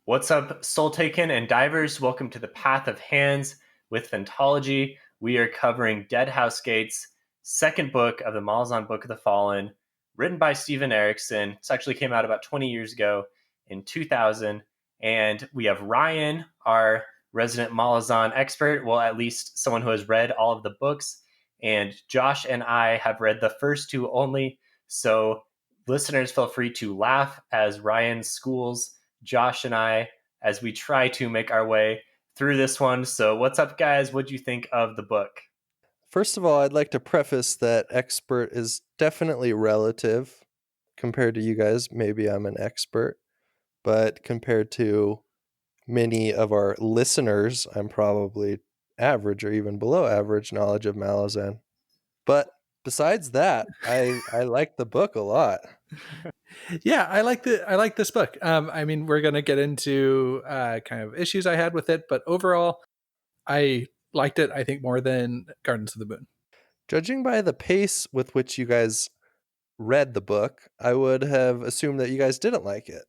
What's up, Soul Taken and Divers? Welcome to the Path of Hands with Phantology. We are covering Deadhouse Gate's second book of the Malazan Book of the Fallen, written by Steven Erikson. This actually came out about 20 years ago in 2000. And we have Ryan, our resident Malazan expert, well, at least someone who has read all of the books. And Josh and I have read the first two only. So listeners, feel free to laugh as Ryan schools Josh and I as we try to make our way through this one. So, what's up, guys? What do you think of the book? First of all, I'd like to preface that expert is definitely relative compared to you guys. Maybe I'm an expert, but compared to many of our listeners, I'm probably average or even below average knowledge of Malazan. But besides that, I like the book a lot. Yeah, I like this book. I mean, we're gonna get into kind of issues I had with it, but overall, I liked it. I think more than Gardens of the Moon. Judging by the pace with which you guys read the book, I would have assumed that you guys didn't like it.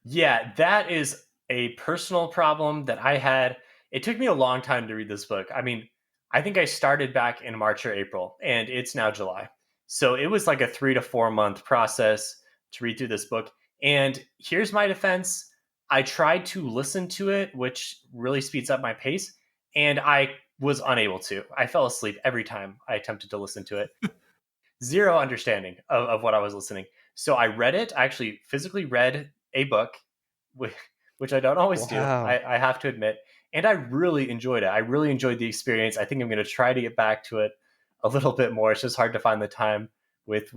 Yeah, that is a personal problem that I had. It took me a long time to read this book. I mean, I think I started back in March or April, and it's now July. So it was like a 3 to 4 month process to read through this book. And here's my defense: I tried to listen to it, which really speeds up my pace, and I was unable to. I fell asleep every time I attempted to listen to it. Zero understanding of what I was listening. So I read it. I actually physically read a book, which I don't always do. Wow. I have to admit. And I really enjoyed it. I really enjoyed the experience. I think I'm going to try to get back to it a little bit more. It's just hard to find the time with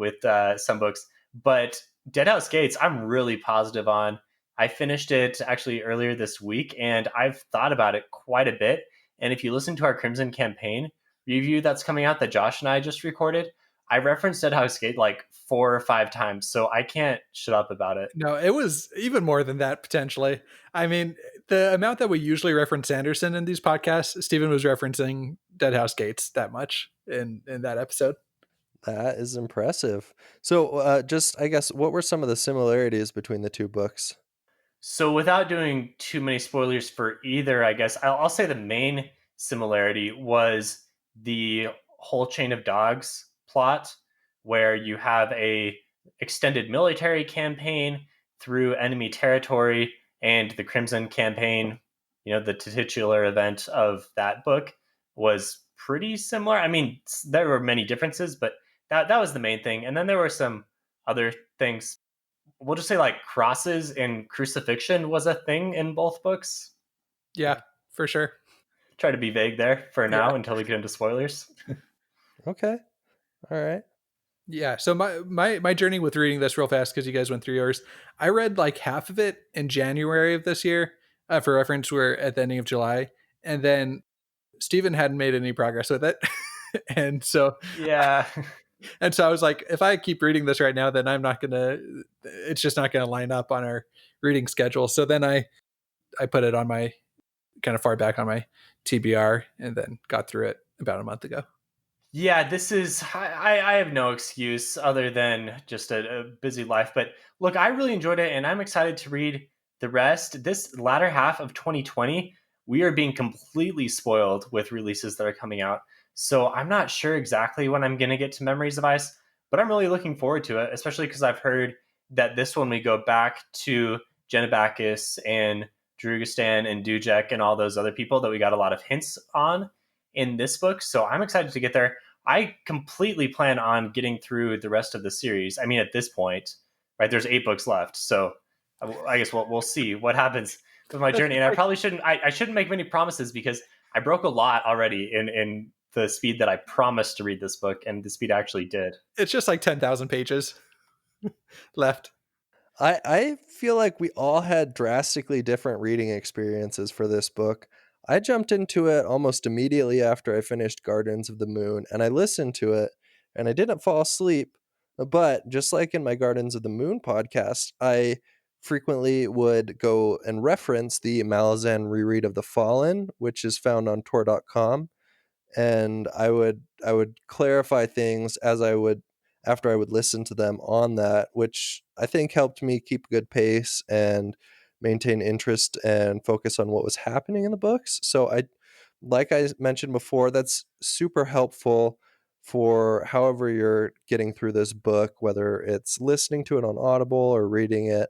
some books. But Deadhouse Gates, I'm really positive on. I finished it actually earlier this week, and I've thought about it quite a bit. And if you listen to our Crimson Campaign review that's coming out that Josh and I just recorded, I referenced Deadhouse Gate like 4 or 5 times, so I can't shut up about it. No, it was even more than that potentially. I mean, the amount that we usually reference Sanderson in these podcasts, Stephen was referencing Deadhouse Gates that much in that episode. That is impressive. So, I guess, what were some of the similarities between the two books? So, without doing too many spoilers for either, I guess I'll say the main similarity was the whole chain of dogs plot, where you have a extended military campaign through enemy territory, and the Crimson Campaign, the titular event of that book was pretty similar. I mean, there were many differences, but that was the main thing. And then there were some other things. We'll just say like crosses and crucifixion was a thing in both books. Yeah, for sure. Try to be vague there for now Yeah. until we get into spoilers. Okay. All right. Yeah. So my journey with reading this real fast, because you guys went through yours, I read like half of it in January of this year. For reference, we're at the ending of July, and then Stephen hadn't made any progress with it, and so Yeah. I was like, if I keep reading this right now, then I'm not gonna. It's just not gonna line up on our reading schedule. So then I put it on my kind of far back on my TBR, and then got through it about a month ago. Yeah, this is, I have no excuse other than just a busy life. But look, I really enjoyed it and I'm excited to read the rest. This latter half of 2020, we are being completely spoiled with releases that are coming out. So I'm not sure exactly when I'm going to get to Memories of Ice, but I'm really looking forward to it, especially because I've heard that this one we go back to Genebacus and Drugistan and Dujek and all those other people that we got a lot of hints on in this book. So I'm excited to get there. I completely plan on getting through the rest of the series. I mean, at this point, right? There's 8 books left, so I guess we'll see what happens with my journey. And I probably shouldn't. I shouldn't make many promises because I broke a lot already in the speed that I promised to read this book and the speed I actually did. It's just like 10,000 pages left. I feel like we all had drastically different reading experiences for this book. I jumped into it almost immediately after I finished Gardens of the Moon, and I listened to it, and I didn't fall asleep. But just like in my Gardens of the Moon podcast, I frequently would go and reference the Malazan reread of The Fallen, which is found on Tor.com, and I would clarify things as I would after I would listen to them on that, which I think helped me keep a good pace and maintain interest and focus on what was happening in the books. So like I mentioned before, that's super helpful for however you're getting through this book, whether it's listening to it on Audible or reading it.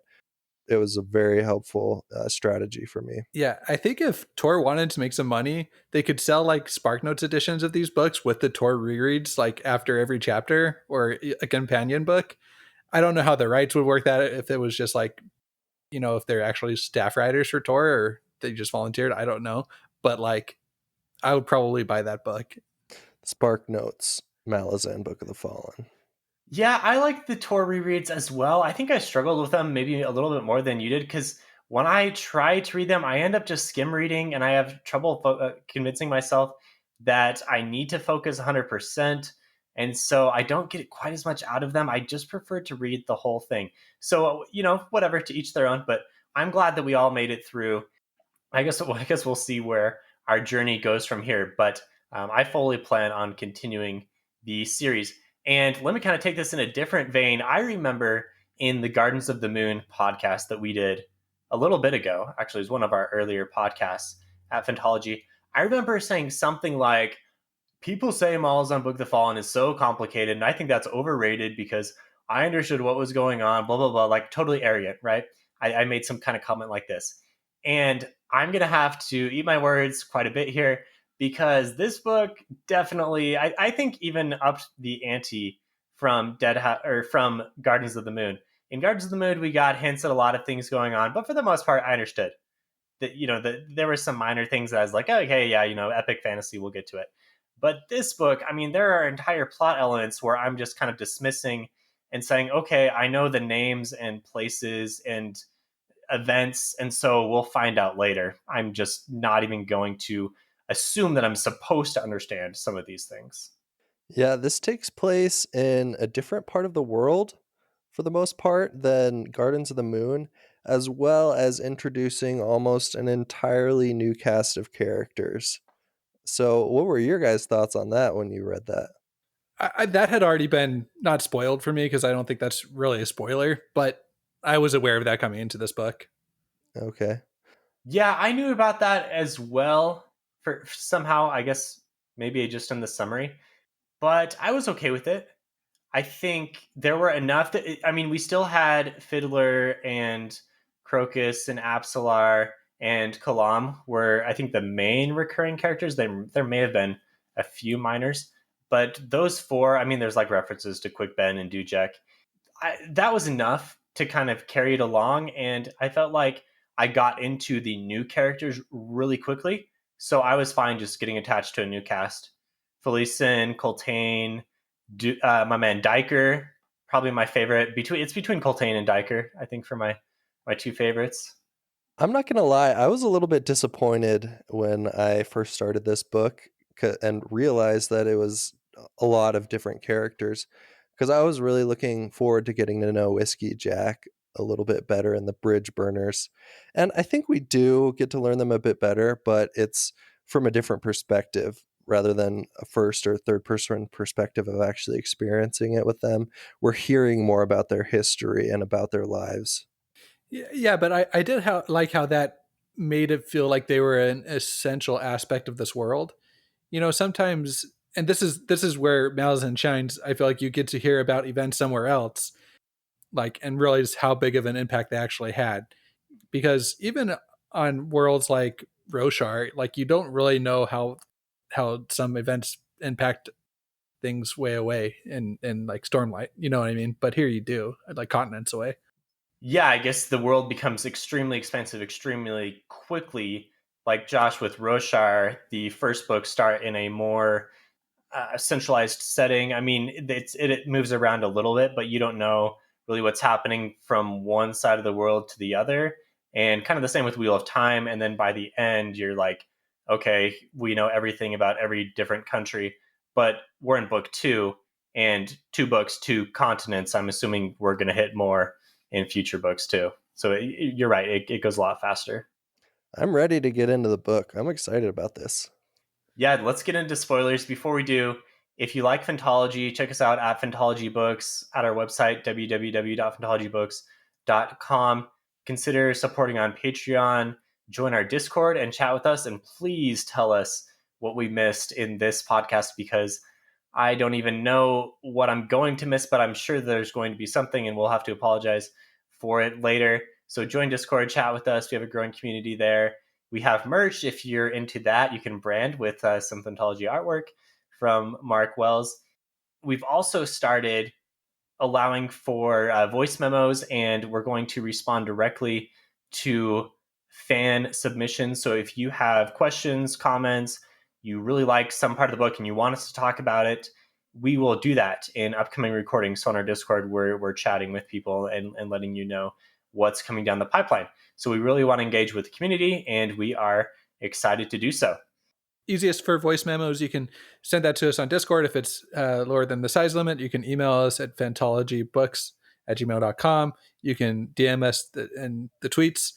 It was a very helpful strategy for me. Yeah, I think if Tor wanted to make some money, they could sell like SparkNotes editions of these books with the Tor rereads, like after every chapter, or a companion book. I don't know how the rights would work that if it was just like, if they're actually staff writers for Tor or they just volunteered. I don't know. But like, I would probably buy that book. Spark Notes, Malazan, Book of the Fallen. Yeah, I like the Tor rereads as well. I think I struggled with them maybe a little bit more than you did because when I try to read them, I end up just skim reading and I have trouble convincing myself that I need to focus 100%. And so I don't get quite as much out of them. I just prefer to read the whole thing. So, whatever, to each their own. But I'm glad that we all made it through. I guess we'll see where our journey goes from here. But I fully plan on continuing the series. And let me kind of take this in a different vein. I remember in the Gardens of the Moon podcast that we did a little bit ago, actually, it was one of our earlier podcasts at Phantology. I remember saying something like, people say Malazan Book of the Fallen is so complicated, and I think that's overrated because I understood what was going on, blah, blah, blah, like totally arrogant, right? I made some kind of comment like this. And I'm going to have to eat my words quite a bit here because this book definitely, I think, even upped the ante from Deadhouse or from Gardens of the Moon. In Gardens of the Moon, we got hints at a lot of things going on, but for the most part, I understood that, there were some minor things that I was like, okay, yeah, epic fantasy, we'll get to it. But this book, I mean, there are entire plot elements where I'm just kind of dismissing and saying, okay, I know the names and places and events, and so we'll find out later. I'm just not even going to assume that I'm supposed to understand some of these things. Yeah, this takes place in a different part of the world for the most part than Gardens of the Moon, as well as introducing almost an entirely new cast of characters. So, what were your guys' thoughts on that when you read that? That had already been not spoiled for me because I don't think that's really a spoiler, but I was aware of that coming into this book. Okay. Yeah, I knew about that as well for somehow, I guess maybe just in the summary, but I was okay with it. I think there were enough that I mean, we still had Fiddler and Crocus and Apsalar and Kalam were, I think, the main recurring characters. There may have been a few minors, but those four, I mean, there's like references to Quick Ben and Dujek. That was enough to kind of carry it along, and I felt like I got into the new characters really quickly, so I was fine just getting attached to a new cast. Felicin, Coltaine, my man Diker, probably my favorite. Between Coltaine and Diker, I think, for my two favorites. I'm not going to lie, I was a little bit disappointed when I first started this book and realized that it was a lot of different characters because I was really looking forward to getting to know Whiskey Jack a little bit better and the Bridge Burners. And I think we do get to learn them a bit better, but it's from a different perspective rather than a first or third person perspective of actually experiencing it with them. We're hearing more about their history and about their lives. Yeah, but I did like how that made it feel like they were an essential aspect of this world. Sometimes, and this is where Malazan shines. I feel like you get to hear about events somewhere else, like, and realize how big of an impact they actually had. Because even on worlds like Roshar, like, you don't really know how some events impact things way away in like Stormlight. You know what I mean? But here you do, like continents away. Yeah, I guess the world becomes extremely expensive extremely quickly. Like Josh with Roshar, the first book start in a more centralized setting. I mean, it moves around a little bit, but you don't know really what's happening from one side of the world to the other. And kind of the same with Wheel of Time. And then by the end, you're like, okay, we know everything about every different country. But we're in book two, and two books, two continents. I'm assuming we're going to hit more in future books too. So you're right; it goes a lot faster. I'm ready to get into the book. I'm excited about this. Yeah, let's get into spoilers. Before we do, if you like Phantology, check us out at Phantology Books at our website, www.phantologybooks.com. consider supporting on Patreon, join our Discord and chat with us. And please tell us what we missed in this podcast, because I don't even know what I'm going to miss, but I'm sure there's going to be something, and we'll have to apologize for it later. So join Discord, chat with us. We have a growing community there. We have merch. If you're into that, you can brand with some Phantology artwork from Mark Wells. We've also started allowing for voice memos, and we're going to respond directly to fan submissions. So if you have questions, comments, you really like some part of the book and you want us to talk about it, we will do that in upcoming recordings. So on our Discord, we're chatting with people and letting you know what's coming down the pipeline. So we really want to engage with the community, and we are excited to do so. Easiest for voice memos, you can send that to us on Discord. If it's lower than the size limit, you can email us at phantologybooks@gmail.com. You can DM us in the tweets,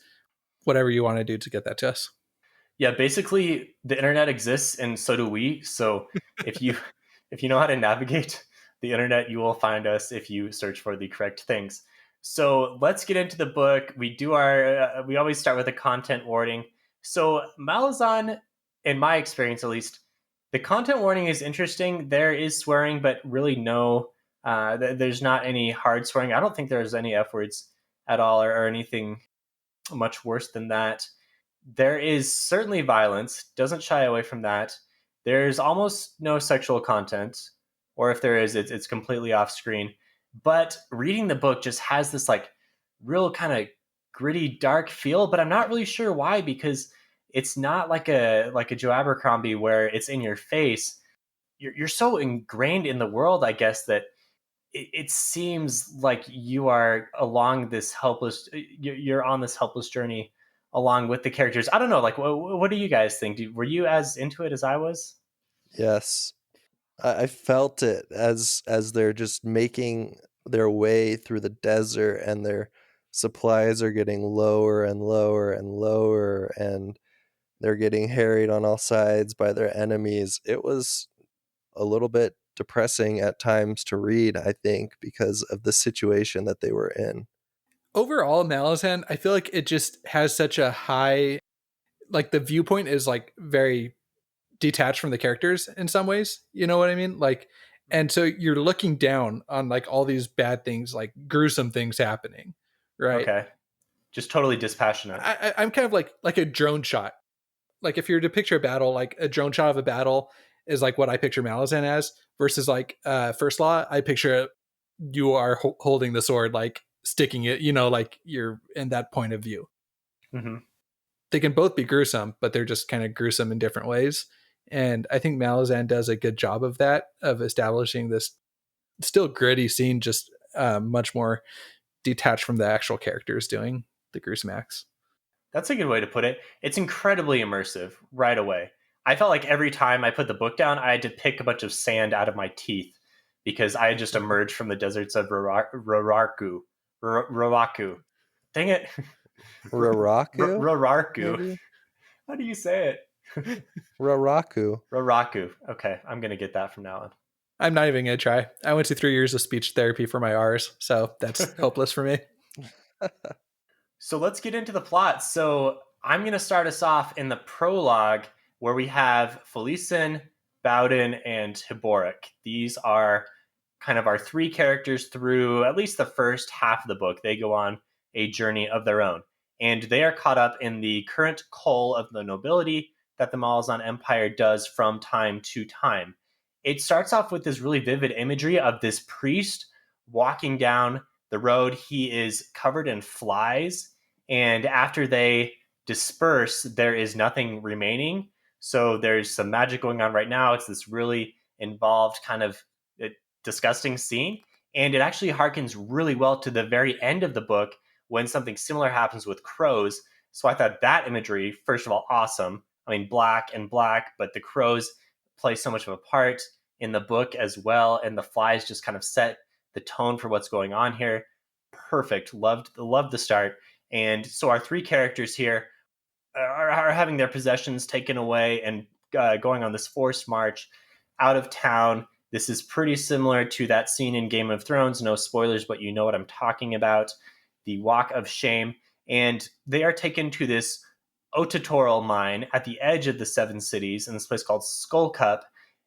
whatever you want to do to get that to us. Yeah, basically the internet exists and so do we. So if you know how to navigate the internet, you will find us if you search for the correct things. So let's get into the book. We always start with a content warning. So Malazan, in my experience at least, the content warning is interesting. There is swearing, but really there's not any hard swearing. I don't think there's any F words at all or anything much worse than that. There is certainly violence, doesn't shy away from that. There's almost no sexual content, or if there is, it's completely off screen. But reading the book just has this like real kind of gritty, dark feel, but I'm not really sure why, because it's not like a Joe Abercrombie where it's in your face. You're so ingrained in the world, I guess, that it seems like you are along this helpless. You're on this helpless journey along with the characters. I don't know. Like, what do you guys think? Were you as into it as I was? Yes. I felt it as they're just making their way through the desert, and their supplies are getting lower and lower and lower, and they're getting harried on all sides by their enemies. It was a little bit depressing at times to read, I think, because of the situation that they were in. Overall, Malazan, I feel like it just has such a high, like the viewpoint is like very detached from the characters in some ways. You know what I mean? Like, and so you're looking down on like all these bad things, like gruesome things happening, right? Okay, just totally dispassionate. I'm kind of like a drone shot. Like if you're to picture a battle, like a drone shot of a battle is like what I picture Malazan as, versus like First Law. I picture you are holding the sword, like sticking it, like you're in that point of view. Mm-hmm. They can both be gruesome, but they're just kind of gruesome in different ways. And I think Malazan does a good job of that, of establishing this still gritty scene, just much more detached from the actual characters doing the gruesome acts. That's a good way to put it. It's incredibly immersive right away. I felt like every time I put the book down, I had to pick a bunch of sand out of my teeth because I had just emerged from the deserts of Raraku. Raraku. Dang it. Raraku? Raraku. Maybe? How do you say it? Raraku. Raraku. Okay, I'm going to get that from now on. I'm not even going to try. I went to 3 years of speech therapy for my R's, so that's hopeless for me. So let's get into the plot. So I'm going to start us off in the prologue where we have Felicen, Bowden, and Hiborik. These are kind of our three characters through at least the first half of the book. They go on a journey of their own, and they are caught up in the current cull of the nobility that the Malazan Empire does from time to time. It starts off with this really vivid imagery of this priest walking down the road. He is covered in flies, and after they disperse, there is nothing remaining. So there's some magic going on right now. It's this really involved kind of disgusting scene. And it actually harkens really well to the very end of the book when something similar happens with crows. So I thought that imagery, first of all, awesome. I mean, black and black, but the crows play so much of a part in the book as well. And the flies just kind of set the tone for what's going on here. Perfect. Loved the start. And so our three characters here are having their possessions taken away and going on this forced march out of town. This is pretty similar to that scene in Game of Thrones. No spoilers, but you know what I'm talking about. The Walk of Shame. and they are taken to this otitoral mine at the edge of the Seven Cities in this place called Skull Cup.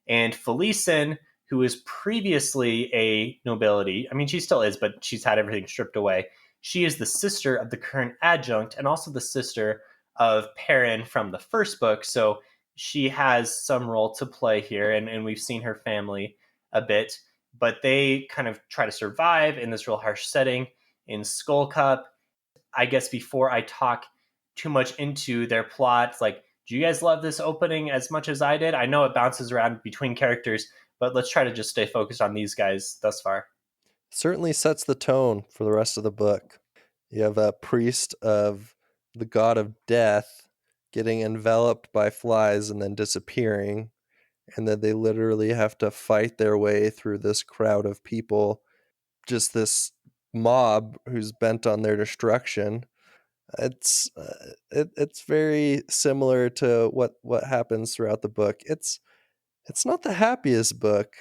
And Felicen, who is previously a nobility, I mean, she still is, but she's had everything stripped away. She is the sister of the current adjunct and also the sister of Perrin from the first book. So she has some role to play here, and we've seen her family a bit. But they kind of try to survive in this real harsh setting in Skull Cup. I guess before I talk too much into their plot, like, do you guys love this opening as much as I did? I know it bounces around between characters, but let's try to just stay focused on these guys thus far. Certainly sets the tone for the rest of the book. You have a priest of the god of death getting enveloped by flies and then disappearing, and then they literally have to fight their way through this crowd of people, just this mob who's bent on their destruction. It's very similar to what happens throughout the book. It's not the happiest book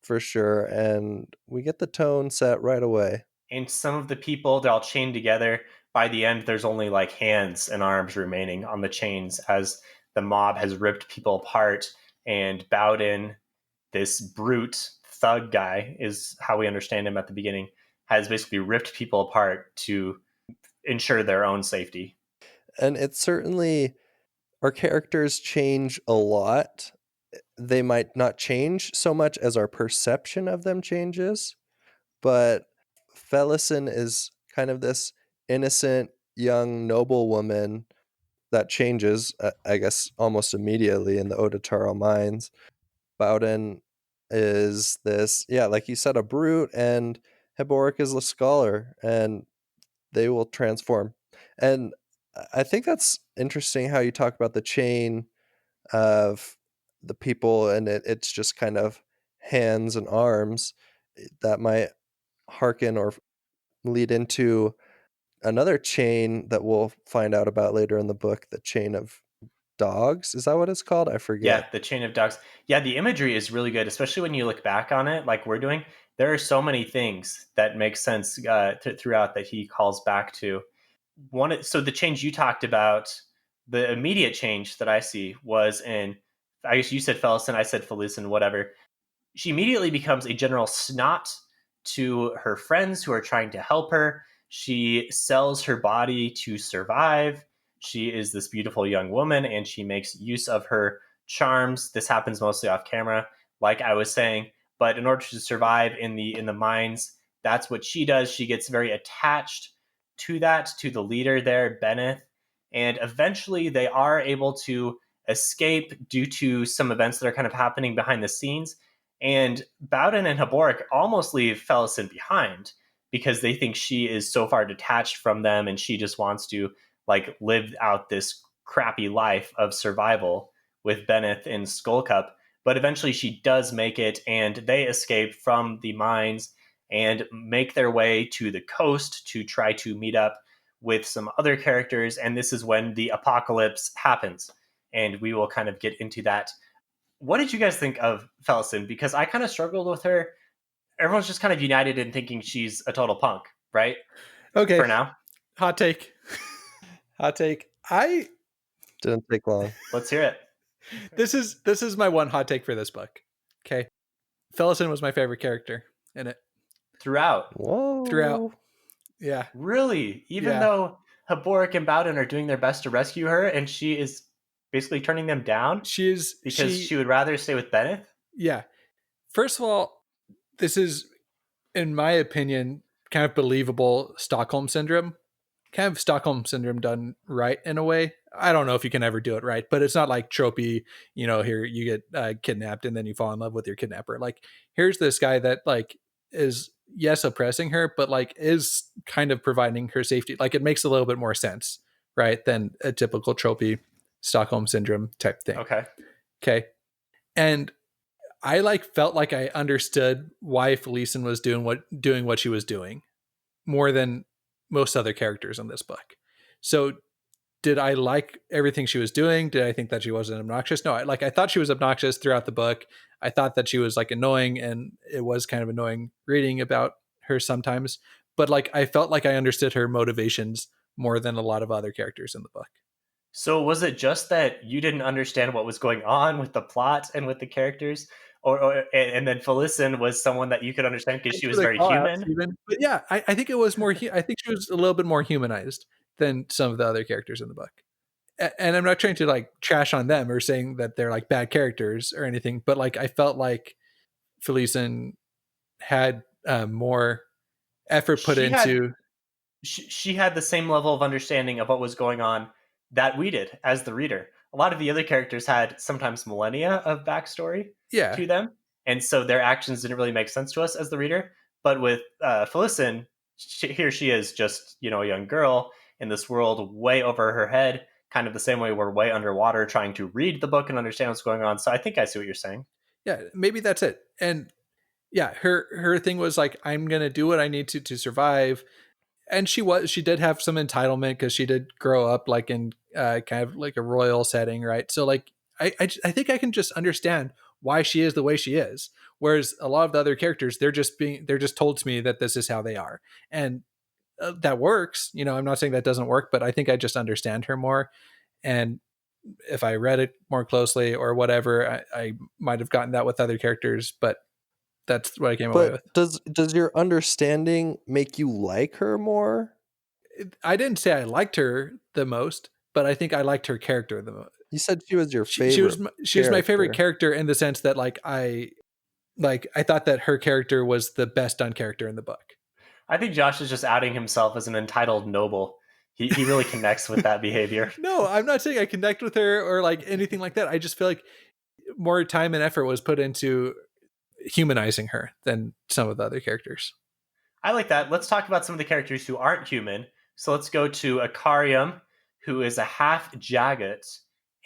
for sure, and we get the tone set right away. And some of the people, they're all chained together. By the end, there's only like hands and arms remaining on the chains as the mob has ripped people apart. And Bowden, this brute thug guy, is how we understand him at the beginning, has basically ripped people apart to ensure their own safety. And it's certainly, our characters change a lot. They might not change so much as our perception of them changes, but Felicen is kind of this innocent young noblewoman that changes, I guess, almost immediately in the Otitaro mines. Bowden is this, yeah, like you said, a brute, and Heboric is a scholar, and they will transform. And I think that's interesting how you talk about the chain of the people, and it's just kind of hands and arms. That might hearken or lead into another chain that we'll find out about later in the book, the chain of dogs. Is that what it's called? I Yeah, forget. the chain of dogs. Yeah, the imagery is really good, especially when you look back on it, like we're doing. There are so many things that make sense throughout that he calls back to. So the change you talked about, the immediate change that I see was in, I guess you said Felicen, I said Felicen, whatever. She immediately becomes a general snot to her friends who are trying to help her. She sells her body to survive. She is this beautiful young woman and she makes use of her charms. This happens mostly off camera, like I was saying. But in order to survive in the mines, that's what she does. She gets very attached to the leader there, Benneth. And eventually they are able to escape due to some events that are kind of happening behind the scenes. And Bowden and Haboric almost leave Felicen behind because they think she is so far detached from them and she just wants to like live out this crappy life of survival with Benneth in Skullcup. But eventually she does make it and they escape from the mines and make their way to the coast to try to meet up with some other characters. And this is when the apocalypse happens. And we will kind of get into that. What did you guys think of Felicen? Because I kind of struggled with her. Everyone's just kind of united in thinking she's a total punk, right? Okay. For now. Hot take. Hot take. Didn't take long. Let's hear it. This is my one hot take for this book. Okay. Felicen was my favorite character in it. Throughout. Whoa. Yeah. Really? Even though Haboric and Bowden are doing their best to rescue her and she is basically turning them down she would rather stay with Benneth? Yeah. First of all, this is, in my opinion, kind of believable Stockholm syndrome. Kind of Stockholm syndrome done right in a way. I don't know if you can ever do it right, but it's not like tropey, here you get kidnapped and then you fall in love with your kidnapper. Like, here's this guy that like is, yes, oppressing her, but like is kind of providing her safety. Like, it makes a little bit more sense, right, than a typical tropey Stockholm syndrome type thing. Okay. And I like felt like I understood why Felicen was doing what she was doing more than most other characters in this book. So did I like everything she was doing? Did I think that she wasn't obnoxious? No, I thought she was obnoxious throughout the book. I thought that she was like annoying, and it was kind of annoying reading about her sometimes. But like, I felt like I understood her motivations more than a lot of other characters in the book. So was it just that you didn't understand what was going on with the plot and with the characters, and then Felicin was someone that you could understand because Thanks she for was the very call out, human? Steven. But yeah, I think it was more. I think she was a little bit more humanized than some of the other characters in the book. And I'm not trying to like trash on them or saying that they're like bad characters or anything, but like I felt like Felicin had more effort put She had into. she had the same level of understanding of what was going on that we did as the reader. A lot of the other characters had sometimes millennia of backstory Yeah, to them, and so their actions didn't really make sense to us as the reader. But with Felicin, here she is, just a young girl in this world, way over her head, kind of the same way we're way underwater trying to read the book and understand what's going on. So I think I see what you're saying. yeah, maybe that's it. And yeah, her thing was like, I'm gonna do what I need to survive. And she did have some entitlement because she did grow up like in kind of like a royal setting, right? So like I think I can just understand why she is the way she is. Whereas a lot of the other characters, they're just told to me that this is how they are, and that works. I'm not saying that doesn't work, but I think I just understand her more. And if I read it more closely or whatever, I might have gotten that with other characters, but that's what I came away But with. does your understanding make you like her more? I didn't say I liked her the most, but I think I liked her character the most. You said she was your She was favorite she was my favorite character. character in the sense that I thought that her character was the best done character in the book. I think Josh is just outing himself as an entitled noble. He really connects with that behavior. No, I'm not saying I connect with her or like anything like that. I just feel like more time and effort was put into humanizing her than some of the other characters. I like that. Let's talk about some of the characters who aren't human. So let's go to Akarium, who is a half Jagged.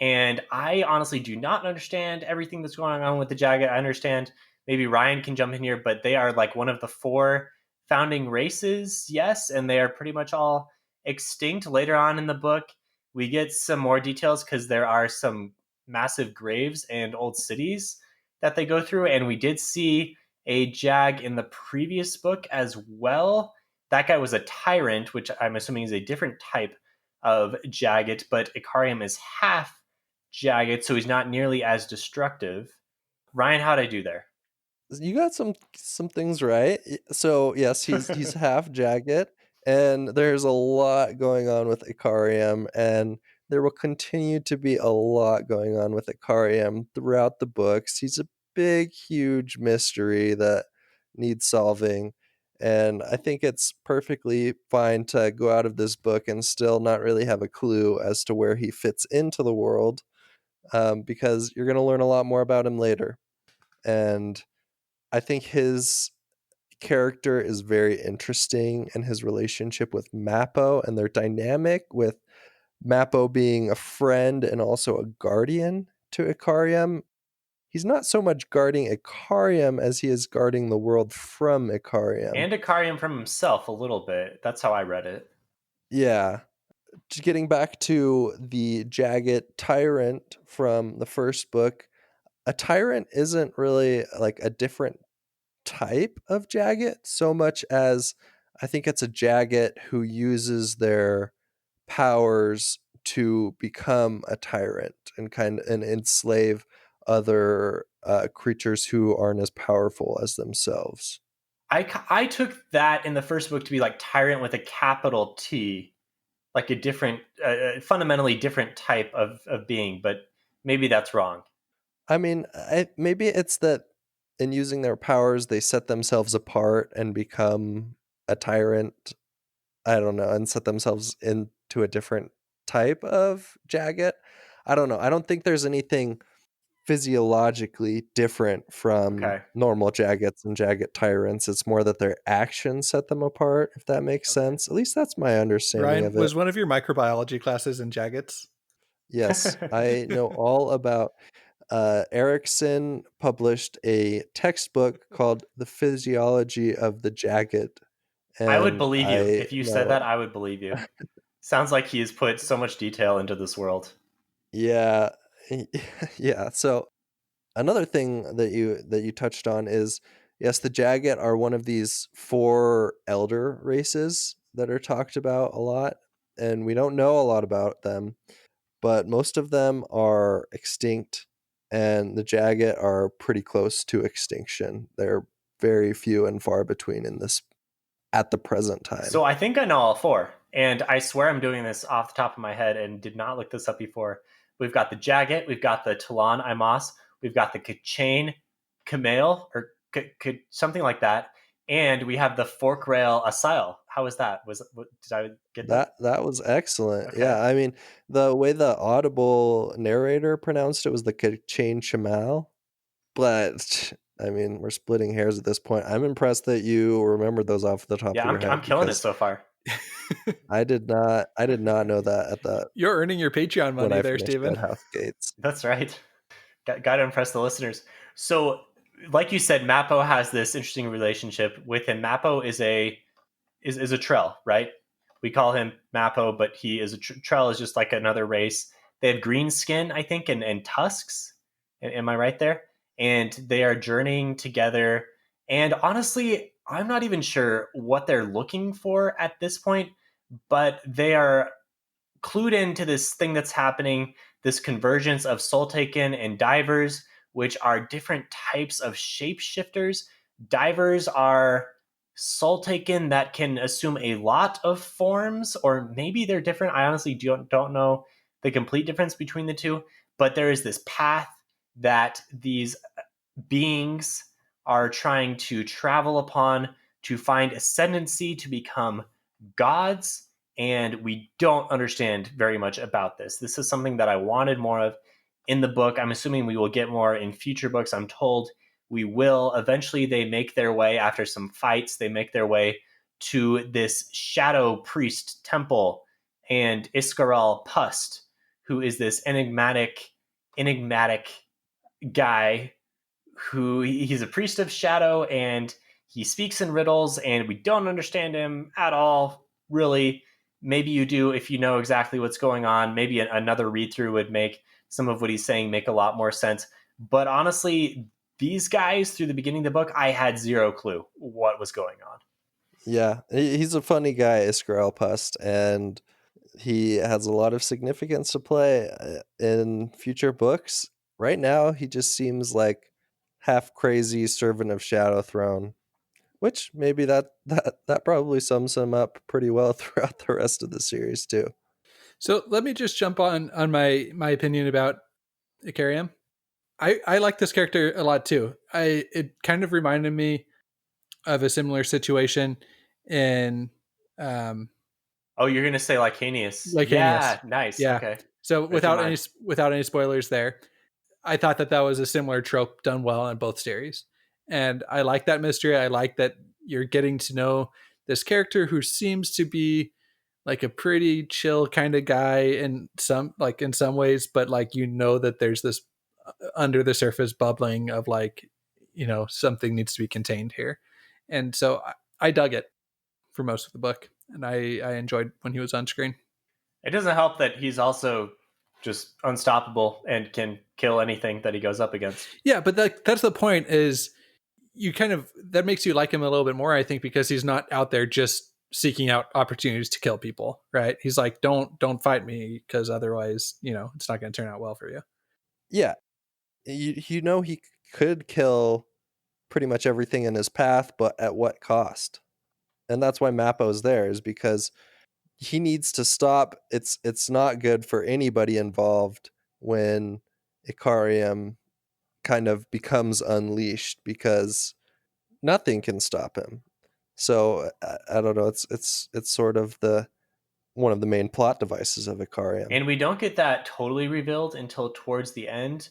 And I honestly do not understand everything that's going on with the Jagged. I understand maybe Ryan can jump in here, but they are like one of the four founding races, yes, and they are pretty much all extinct. Later on in the book, we get some more details because there are some massive graves and old cities that they go through. And we did see a Jag in the previous book as well. That guy was a tyrant, which I'm assuming is a different type of Jagged, but Ikariam is half Jagged, so he's not nearly as destructive. Ryan, how'd I do there? You got some things right. So yes, he's half Jagged, and there's a lot going on with Ikariam, and there will continue to be a lot going on with Ikariam throughout the books. He's a big, huge mystery that needs solving, and I think it's perfectly fine to go out of this book and still not really have a clue as to where he fits into the world, because you're going to learn a lot more about him later, and I think his character is very interesting, and his relationship with Mappo and their dynamic, with Mappo being a friend and also a guardian to Ikariam. He's not so much guarding Ikariam as he is guarding the world from Ikariam. And Ikariam from himself a little bit. That's how I read it. Yeah. Just getting back to the Jagged tyrant from the first book, a tyrant isn't really like a different type of Jagged so much as I think it's a Jagged who uses their powers to become a tyrant and enslave other creatures who aren't as powerful as themselves. I took that in the first book to be like tyrant with a capital T, like a different, fundamentally different type of being, but maybe that's wrong. I mean, maybe it's that in using their powers, they set themselves apart and become a tyrant. I don't know, and set themselves into a different type of Jagged. I don't know. I don't think there's anything physiologically different from Okay. normal Jaggeds and Jagged tyrants. It's more that their actions set them apart, if that makes Okay. sense. At least that's my understanding Ryan, of it. was one of your microbiology classes in Jaggeds? Yes, I know all about. Erikson published a textbook called The Physiology of the Jagged, I would and believe you. I If you said know. that, I would believe you. Sounds like he has put so much detail into this world. Yeah, yeah. So another thing that you touched on is, yes, the Jagged are one of these four elder races that are talked about a lot, and we don't know a lot about them, but most of them are extinct, and the Jagged are pretty close to extinction. They're very few and far between in this at the present time. So I think I know all four, and I swear I'm doing this off the top of my head and did not look this up before. We've got the Jagged, we've got the Talon Imas, we've got the Coltaine Kamale, or something like that, and we have the Fork Rail Asile. How was that? Did I get that? That was excellent. Okay. Yeah, I mean, the way the Audible narrator pronounced it was the Chain Shamal, but I mean, we're splitting hairs at this point. I'm impressed that you remembered those off the top Yeah, of your I'm head killing it because so far. I did not know that at the You're earning your Patreon when money I there, finished Steven. Deadhouse Gates. That's right. Got to impress the listeners. So, like you said, Mappo has this interesting relationship with him. Mappo is a Trell, right? We call him Mappo, but he is a Trell is just like another race. They have green skin, I think, and tusks. Am I right there? And they are journeying together. And honestly, I'm not even sure what they're looking for at this point, but they are clued into this thing that's happening, this convergence of soul taken and divers, which are different types of shapeshifters. Divers are soul taken that can assume a lot of forms, or maybe they're different. I honestly don't know the complete difference between the two, but there is this path that these beings are trying to travel upon to find ascendancy, to become gods, and we don't understand very much about this. This is something that I wanted more of in the book. I'm assuming we will get more in future books. I'm told we will. Eventually, they make their way, after some fights, they make their way to this shadow priest temple, and Iskarel Pust, who is this enigmatic guy who he's a priest of shadow, and he speaks in riddles, and we don't understand him at all, really. Maybe you do if you know exactly what's going on. Maybe another read through would make some of what he's saying make a lot more sense. But honestly, these guys, through the beginning of the book, I had zero clue what was going on. Yeah, he's a funny guy, Iskarel Pust, and he has a lot of significance to play in future books. Right now, he just seems like half crazy servant of Shadow Throne, which maybe that probably sums him up pretty well throughout the rest of the series too. So let me just jump on my opinion about Icarium. I like this character a lot too. It kind of reminded me of a similar situation in Oh, you're gonna say Lycanius? Lycanius. Yeah, nice. Yeah. Okay, So read your mind. without any spoilers there, I thought that was a similar trope done well in both series, and I like that mystery. I like that you're getting to know this character who seems to be like a pretty chill kind of guy in some ways, but like that there's this under the surface bubbling of something needs to be contained here, and so I dug it for most of the book, and I enjoyed when he was on screen. It doesn't help that he's also just unstoppable and can kill anything that he goes up against. Yeah, but that's the point. Is you kind of that makes you like him a little bit more, I think, because he's not out there just seeking out opportunities to kill people, right? He's like, don't fight me because otherwise, it's not going to turn out well for you. Yeah, he could kill pretty much everything in his path, but at what cost? And that's why Mappo's there, is because he needs to stop. It's not good for anybody involved when Icarium kind of becomes unleashed, because nothing can stop him. So I don't know. It's sort of the one of the main plot devices of Icarium. And we don't get that totally revealed until towards the end.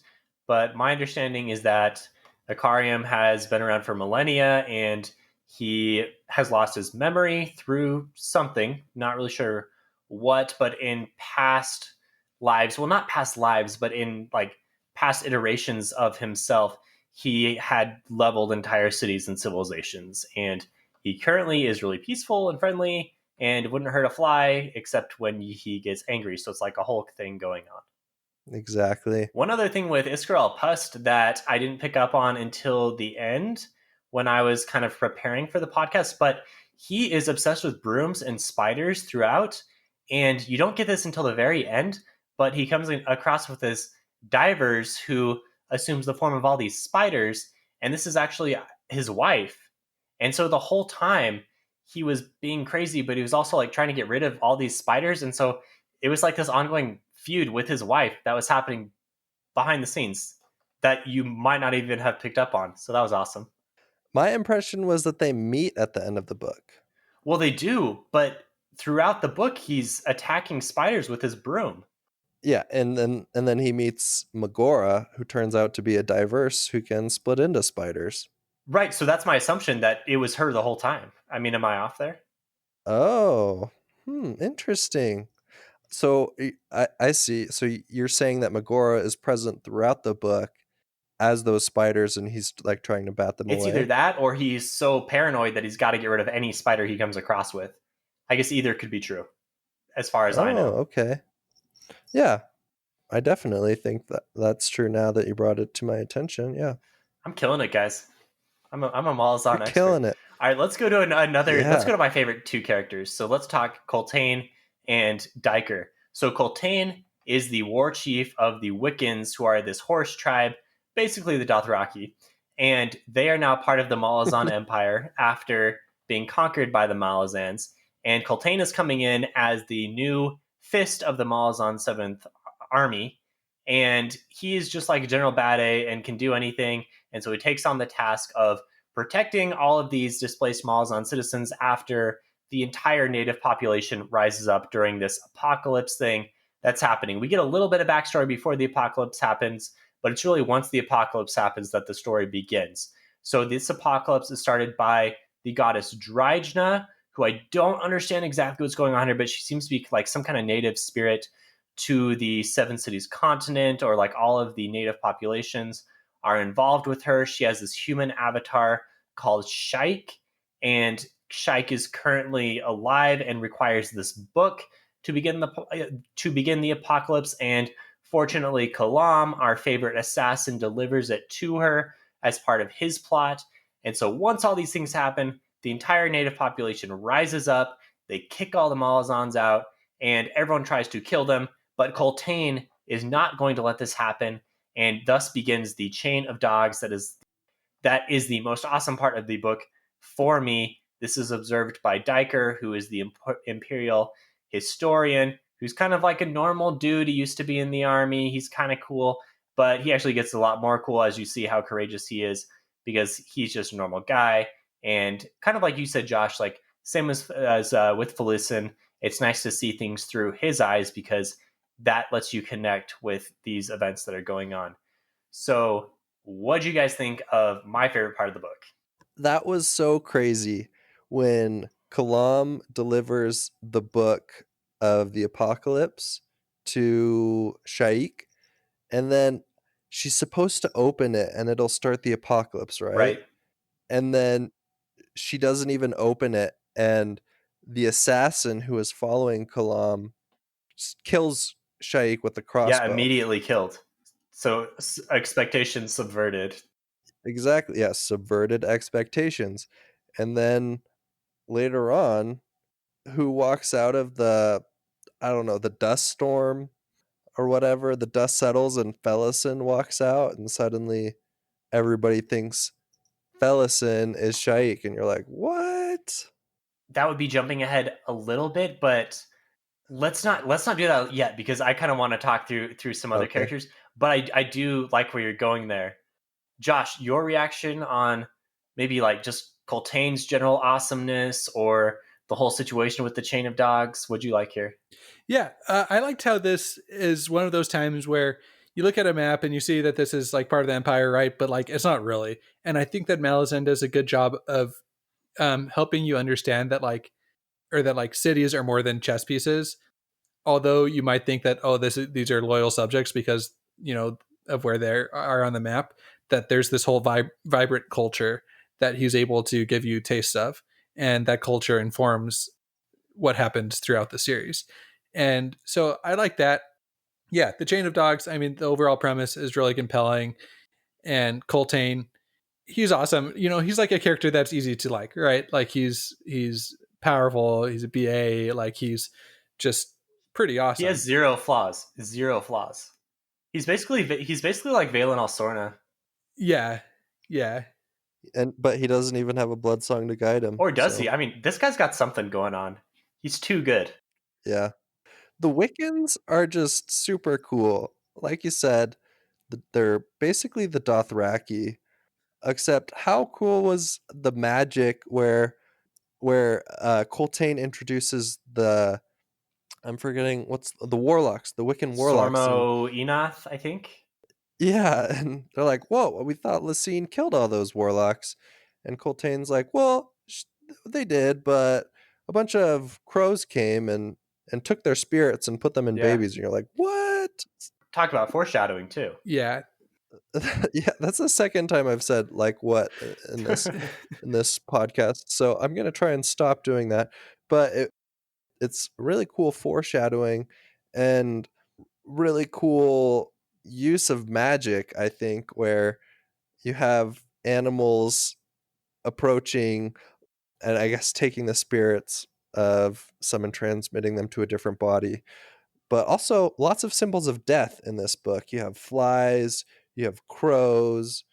But my understanding is that Icarium has been around for millennia, and he has lost his memory through something, not really sure what, but in past lives, well, not past lives, but in like past iterations of himself, he had leveled entire cities and civilizations. And he currently is really peaceful and friendly and wouldn't hurt a fly except when he gets angry. So it's like a Hulk thing going on. Exactly. One other thing with Iskarel Pust that I didn't pick up on until the end when I was kind of preparing for the podcast, but he is obsessed with brooms and spiders throughout. And you don't get this until the very end, but he comes across with this divers who assumes the form of all these spiders, and this is actually his wife. And so the whole time he was being crazy, but he was also like trying to get rid of all these spiders. And so it was like this ongoing feud with his wife that was happening behind the scenes that you might not even have picked up on. So that was awesome. My impression was that they meet at the end of the book. Well, they do, but throughout the book, he's attacking spiders with his broom. Yeah, and then he meets Megora, who turns out to be a diverse who can split into spiders. Right. So that's my assumption that it was her the whole time. I mean, am I off there? Oh, interesting. So I see. So you're saying that Megora is present throughout the book as those spiders, and he's like trying to bat them It's either away. that or he's so paranoid that he's got to get rid of any spider he comes across with. I guess either could be true, as far as I Oh, know. okay. Yeah, I definitely think that that's true now that you brought it to my attention. Yeah, I'm killing it, guys. I'm a you're Malazan expert. killing it. All right, let's go to another. Let's Yeah. go to my favorite two characters. So let's talk Coltaine and Diker. So Coltaine is the war chief of the Wiccans, who are this horse tribe, basically the Dothraki, and they are now part of the Malazan Empire after being conquered by the Malazans. And Coltaine is coming in as the new fist of the Malazan Seventh Army, and he is just like General Bade and can do anything. And so he takes on the task of protecting all of these displaced Malazan citizens after the entire native population rises up during this apocalypse thing that's happening. We get a little bit of backstory before the apocalypse happens, but it's really once the apocalypse happens that the story begins. So this apocalypse is started by the goddess Dryjna, who I don't understand exactly what's going on here, but she seems to be like some kind of native spirit to the Seven Cities continent, or like all of the native populations are involved with her. She has this human avatar called Shaik, and Shaik is currently alive and requires this book to begin the apocalypse. And fortunately, Kalam, our favorite assassin, delivers it to her as part of his plot. And so once all these things happen, the entire native population rises up. They kick all the Malazans out, and everyone tries to kill them. But Coltaine is not going to let this happen, and thus begins the chain of dogs that is the most awesome part of the book for me. This is observed by Diker, who is the imperial historian, who's kind of like a normal dude. He used to be in the army. He's kind of cool, but he actually gets a lot more cool as you see how courageous he is, because he's just a normal guy. And kind of like you said, Josh, like same as with Felicin, it's nice to see things through his eyes because that lets you connect with these events that are going on. So, what do you guys think of my favorite part of the book? That was so crazy when Kalam delivers the book of the apocalypse to Shaik, and then she's supposed to open it and it'll start the apocalypse, right? Right? And then she doesn't even open it, and the assassin who is following Kalam kills Shaik with the Yeah, crossbow. immediately killed. So, expectations subverted. Exactly, yes, subverted expectations. And then later on, who walks out of the, I don't know, the dust storm or whatever, the dust settles and Felicin walks out, and suddenly everybody thinks Felicin is Shaik, and you're like, what? That would be jumping ahead a little bit, but let's not do that yet because I kind of want to talk through some other Okay. characters. But I do like where you're going there. Josh, your reaction on maybe like just Coltaine's general awesomeness or the whole situation with the chain of dogs? What'd you like here? Yeah, I liked how this is one of those times where you look at a map and you see that this is like part of the empire, right? But like it's not really. And I think that Malazan does a good job of helping you understand that like cities are more than chess pieces. Although you might think that these are loyal subjects because of where they are on the map, that there's this whole vibrant culture that he's able to give you taste of, and that culture informs what happens throughout the series. And so I like that. Yeah, the chain of dogs. I mean, the overall premise is really compelling, and Coltaine, he's awesome. He's like a character that's easy to like, right? Like he's powerful. He's a BA. Like he's just pretty He has awesome. zero flaws. Zero flaws. He's basically like Valen Alsorna. Yeah, yeah. But he doesn't even have a blood song to guide him. Or does So he? I mean, this guy's got something going on. He's too good. yeah. The Wiccans are just super cool. Like you said, they're basically the Dothraki, except how cool was the magic where Coltaine introduces the I'm forgetting what's the warlocks, the Wiccan warlocks, and Sormo Enoth, I think. yeah, and they're like, "Whoa, we thought Lysine killed all those warlocks," and Coltaine's like, "Well, they did, but a bunch of crows came and took their spirits and put them in Yeah. babies," and you're like, "What?" Talk about foreshadowing too. Yeah. Yeah, that's the second time I've said like what in this podcast. So I'm gonna try and stop doing that. But it's really cool foreshadowing and really cool use of magic, I think, where you have animals approaching and I guess taking the spirits of someone, transmitting them to a different body. But also lots of symbols of death in this book. You have flies, you have crows,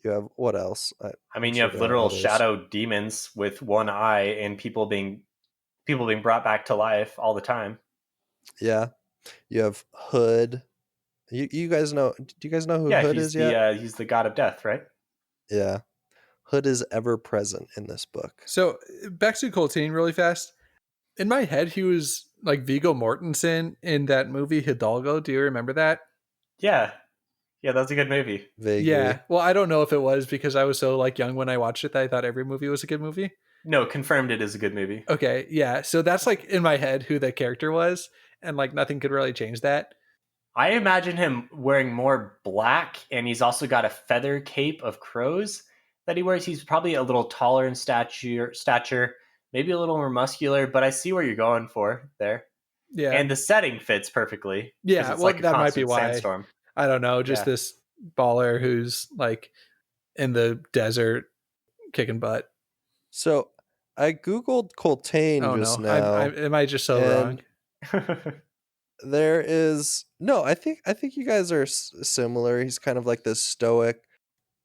you have what else? I I'm mean, you sure have there are literal others. shadow demons with one eye and people being brought back to life all the time. Yeah, you have Hood. You guys know? Do you guys know who Yeah, Hood is yet? he's the god of death, right? Yeah, Hood is ever present in this book. So back to Coltaine really fast. In my head, he was like Viggo Mortensen in that movie Hidalgo. Do you remember that? Yeah. Yeah, that's a good movie. Yeah. Vaguely. Well, I don't know if it was because I was so like young when I watched it that I thought every movie was a good movie. No, confirmed it is a good movie. Okay, yeah. So that's like in my head who the character was, and like nothing could really change that. I imagine him wearing more black, and he's also got a feather cape of crows that he wears. He's probably a little taller in stature, maybe a little more muscular, but I see where you're going for there. Yeah. And the setting fits perfectly because Yeah. it's Well, like a that might be constant why. sandstorm. I don't know. Just Yeah. this baller who's like in the desert kicking butt. So I googled Coltaine Oh just no. I'm now, am I just so wrong? and there is no. I think you guys are similar. He's kind of like this stoic,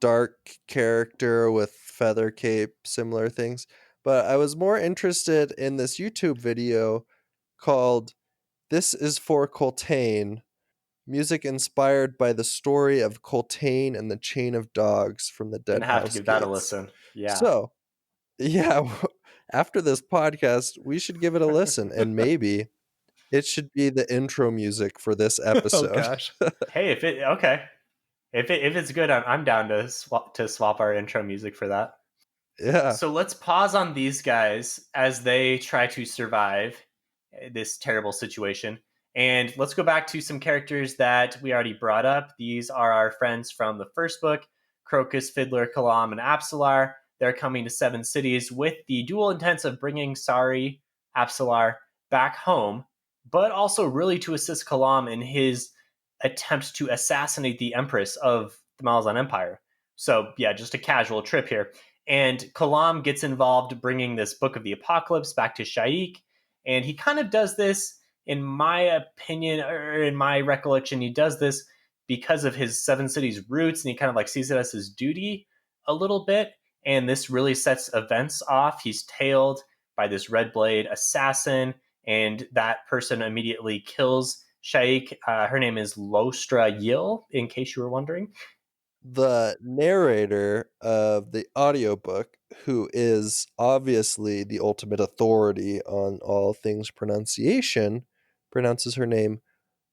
dark character with feather cape, similar things. But I was more interested in this YouTube video called "This is for Coltaine." Music inspired by the story of Coltaine and the Chain of Dogs from the Gonna have to Deadhouse give that a gates. listen. Yeah. So, yeah, after this podcast, we should give it a listen, and maybe it should be the intro music for this Oh episode. gosh. Hey, if it's good, I'm down to swap our intro music for that. Yeah. So let's pause on these guys as they try to survive this terrible situation. And let's go back to some characters that we already brought up. These are our friends from the first book, Crocus, Fiddler, Kalam, and Apsalar. They're coming to Seven Cities with the dual intents of bringing Sari, Apsalar, back home, but also really to assist Kalam in his attempt to assassinate the Empress of the Malazan Empire. So, yeah, just a casual trip here. And Kalam gets involved bringing this Book of the Apocalypse back to Shaikh. And he kind of does this, in my opinion, or in my recollection, he does this because of his Seven Cities roots, and he kind of like sees it as his duty a little bit. And this really sets events off. He's tailed by this Red Blade assassin, and that person immediately kills Shaikh. Her name is Lostra Yil, in case you were wondering. The narrator of the audiobook, who is obviously the ultimate authority on all things pronunciation, pronounces her name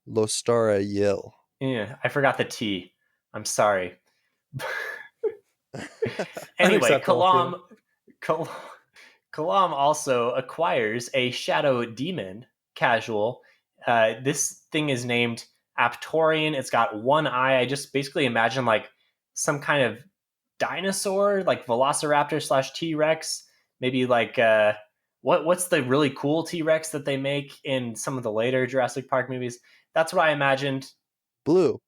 Lostara Yil. Yeah, I forgot the T. I'm sorry. Anyway, Unacceptable too. Kal- Kalam also acquires a shadow demon casual. This thing is named Aptorian. It's got one eye. I just basically imagine like some kind of dinosaur, like Velociraptor slash T Rex. Maybe like what's the really cool T Rex that they make in some of the later Jurassic Park movies? That's what I imagined. Blue.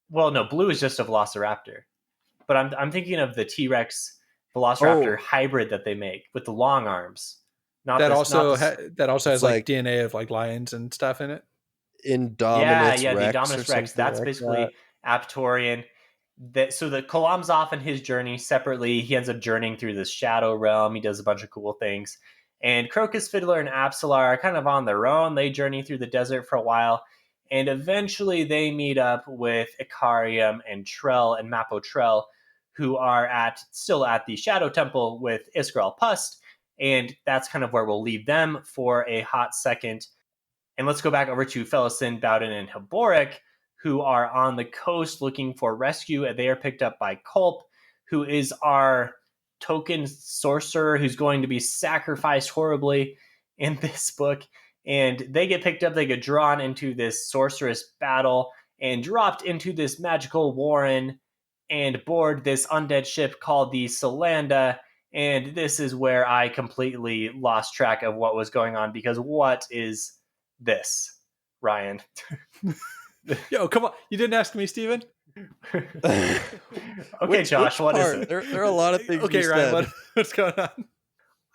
Well, no, Blue is just a Velociraptor, but I'm thinking of the T Rex Velociraptor Oh, hybrid that they make with the long arms. Not That this, not also this. that also it's has like like DNA of like lions and stuff in it. Indominus The Rex or Indominus Rex. something That's like that. basically Aptorian. So the Kalam's off on his journey separately. He ends up journeying through this shadow realm. He does a bunch of cool things. And Crocus, Fiddler, and Apsalar are kind of on their own. They journey through the desert for a while. And eventually they meet up with Icarium and Trell and Mapo Trell, who are still at the Shadow Temple with Iskarel Pust. And that's kind of where we'll leave them for a hot second. And let's go back over to Felasin, Bowden, and Haboric, who are on the coast looking for rescue. And they are picked up by Culp, who is our token sorcerer who's going to be sacrificed horribly in this book. And they get picked up, they get drawn into this sorceress battle and dropped into this magical warren and board this undead ship called the Solanda. And this is where I completely lost track of what was going on, because what is this, Ryan? Yo, come on. You didn't ask me, Steven? Okay, Josh, what is it? There are a lot of things Okay, you Ryan, said. what's going on?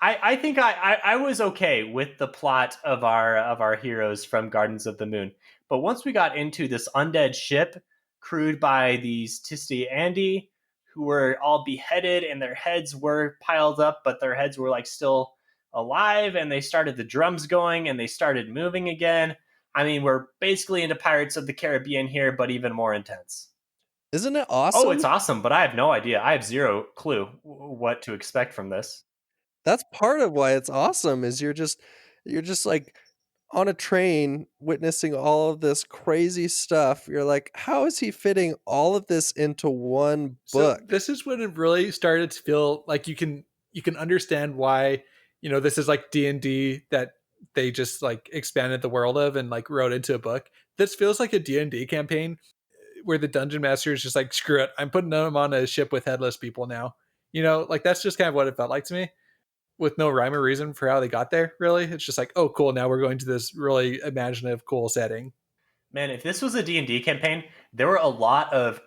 I think I was okay with the plot of our heroes from Gardens of the Moon, but once we got into this undead ship crewed by these Tisti Andi, who were all beheaded and their heads were piled up, but their heads were like still alive, and they started the drums going and they started moving again. I mean, we're basically into Pirates of the Caribbean here, but even more intense. Isn't it Oh, awesome? it's awesome, but I have no idea. I have zero clue what to expect from this. That's part of why it's awesome, is you're just like on a train witnessing all of this crazy stuff. You're like, how is he fitting all of this into one So book? this is when it really started to feel like you can understand why, this is like D&D that they just like expanded the world of and like wrote into a book. This feels like a D&D campaign where the dungeon master is just like, screw it, I'm putting them on a ship with headless people now. Like that's just kind of what it felt like to me, with no rhyme or reason for how they got there, really. It's just like, oh, cool, now we're going to this really imaginative, cool setting. Man, if this was a D&D campaign, there were a lot of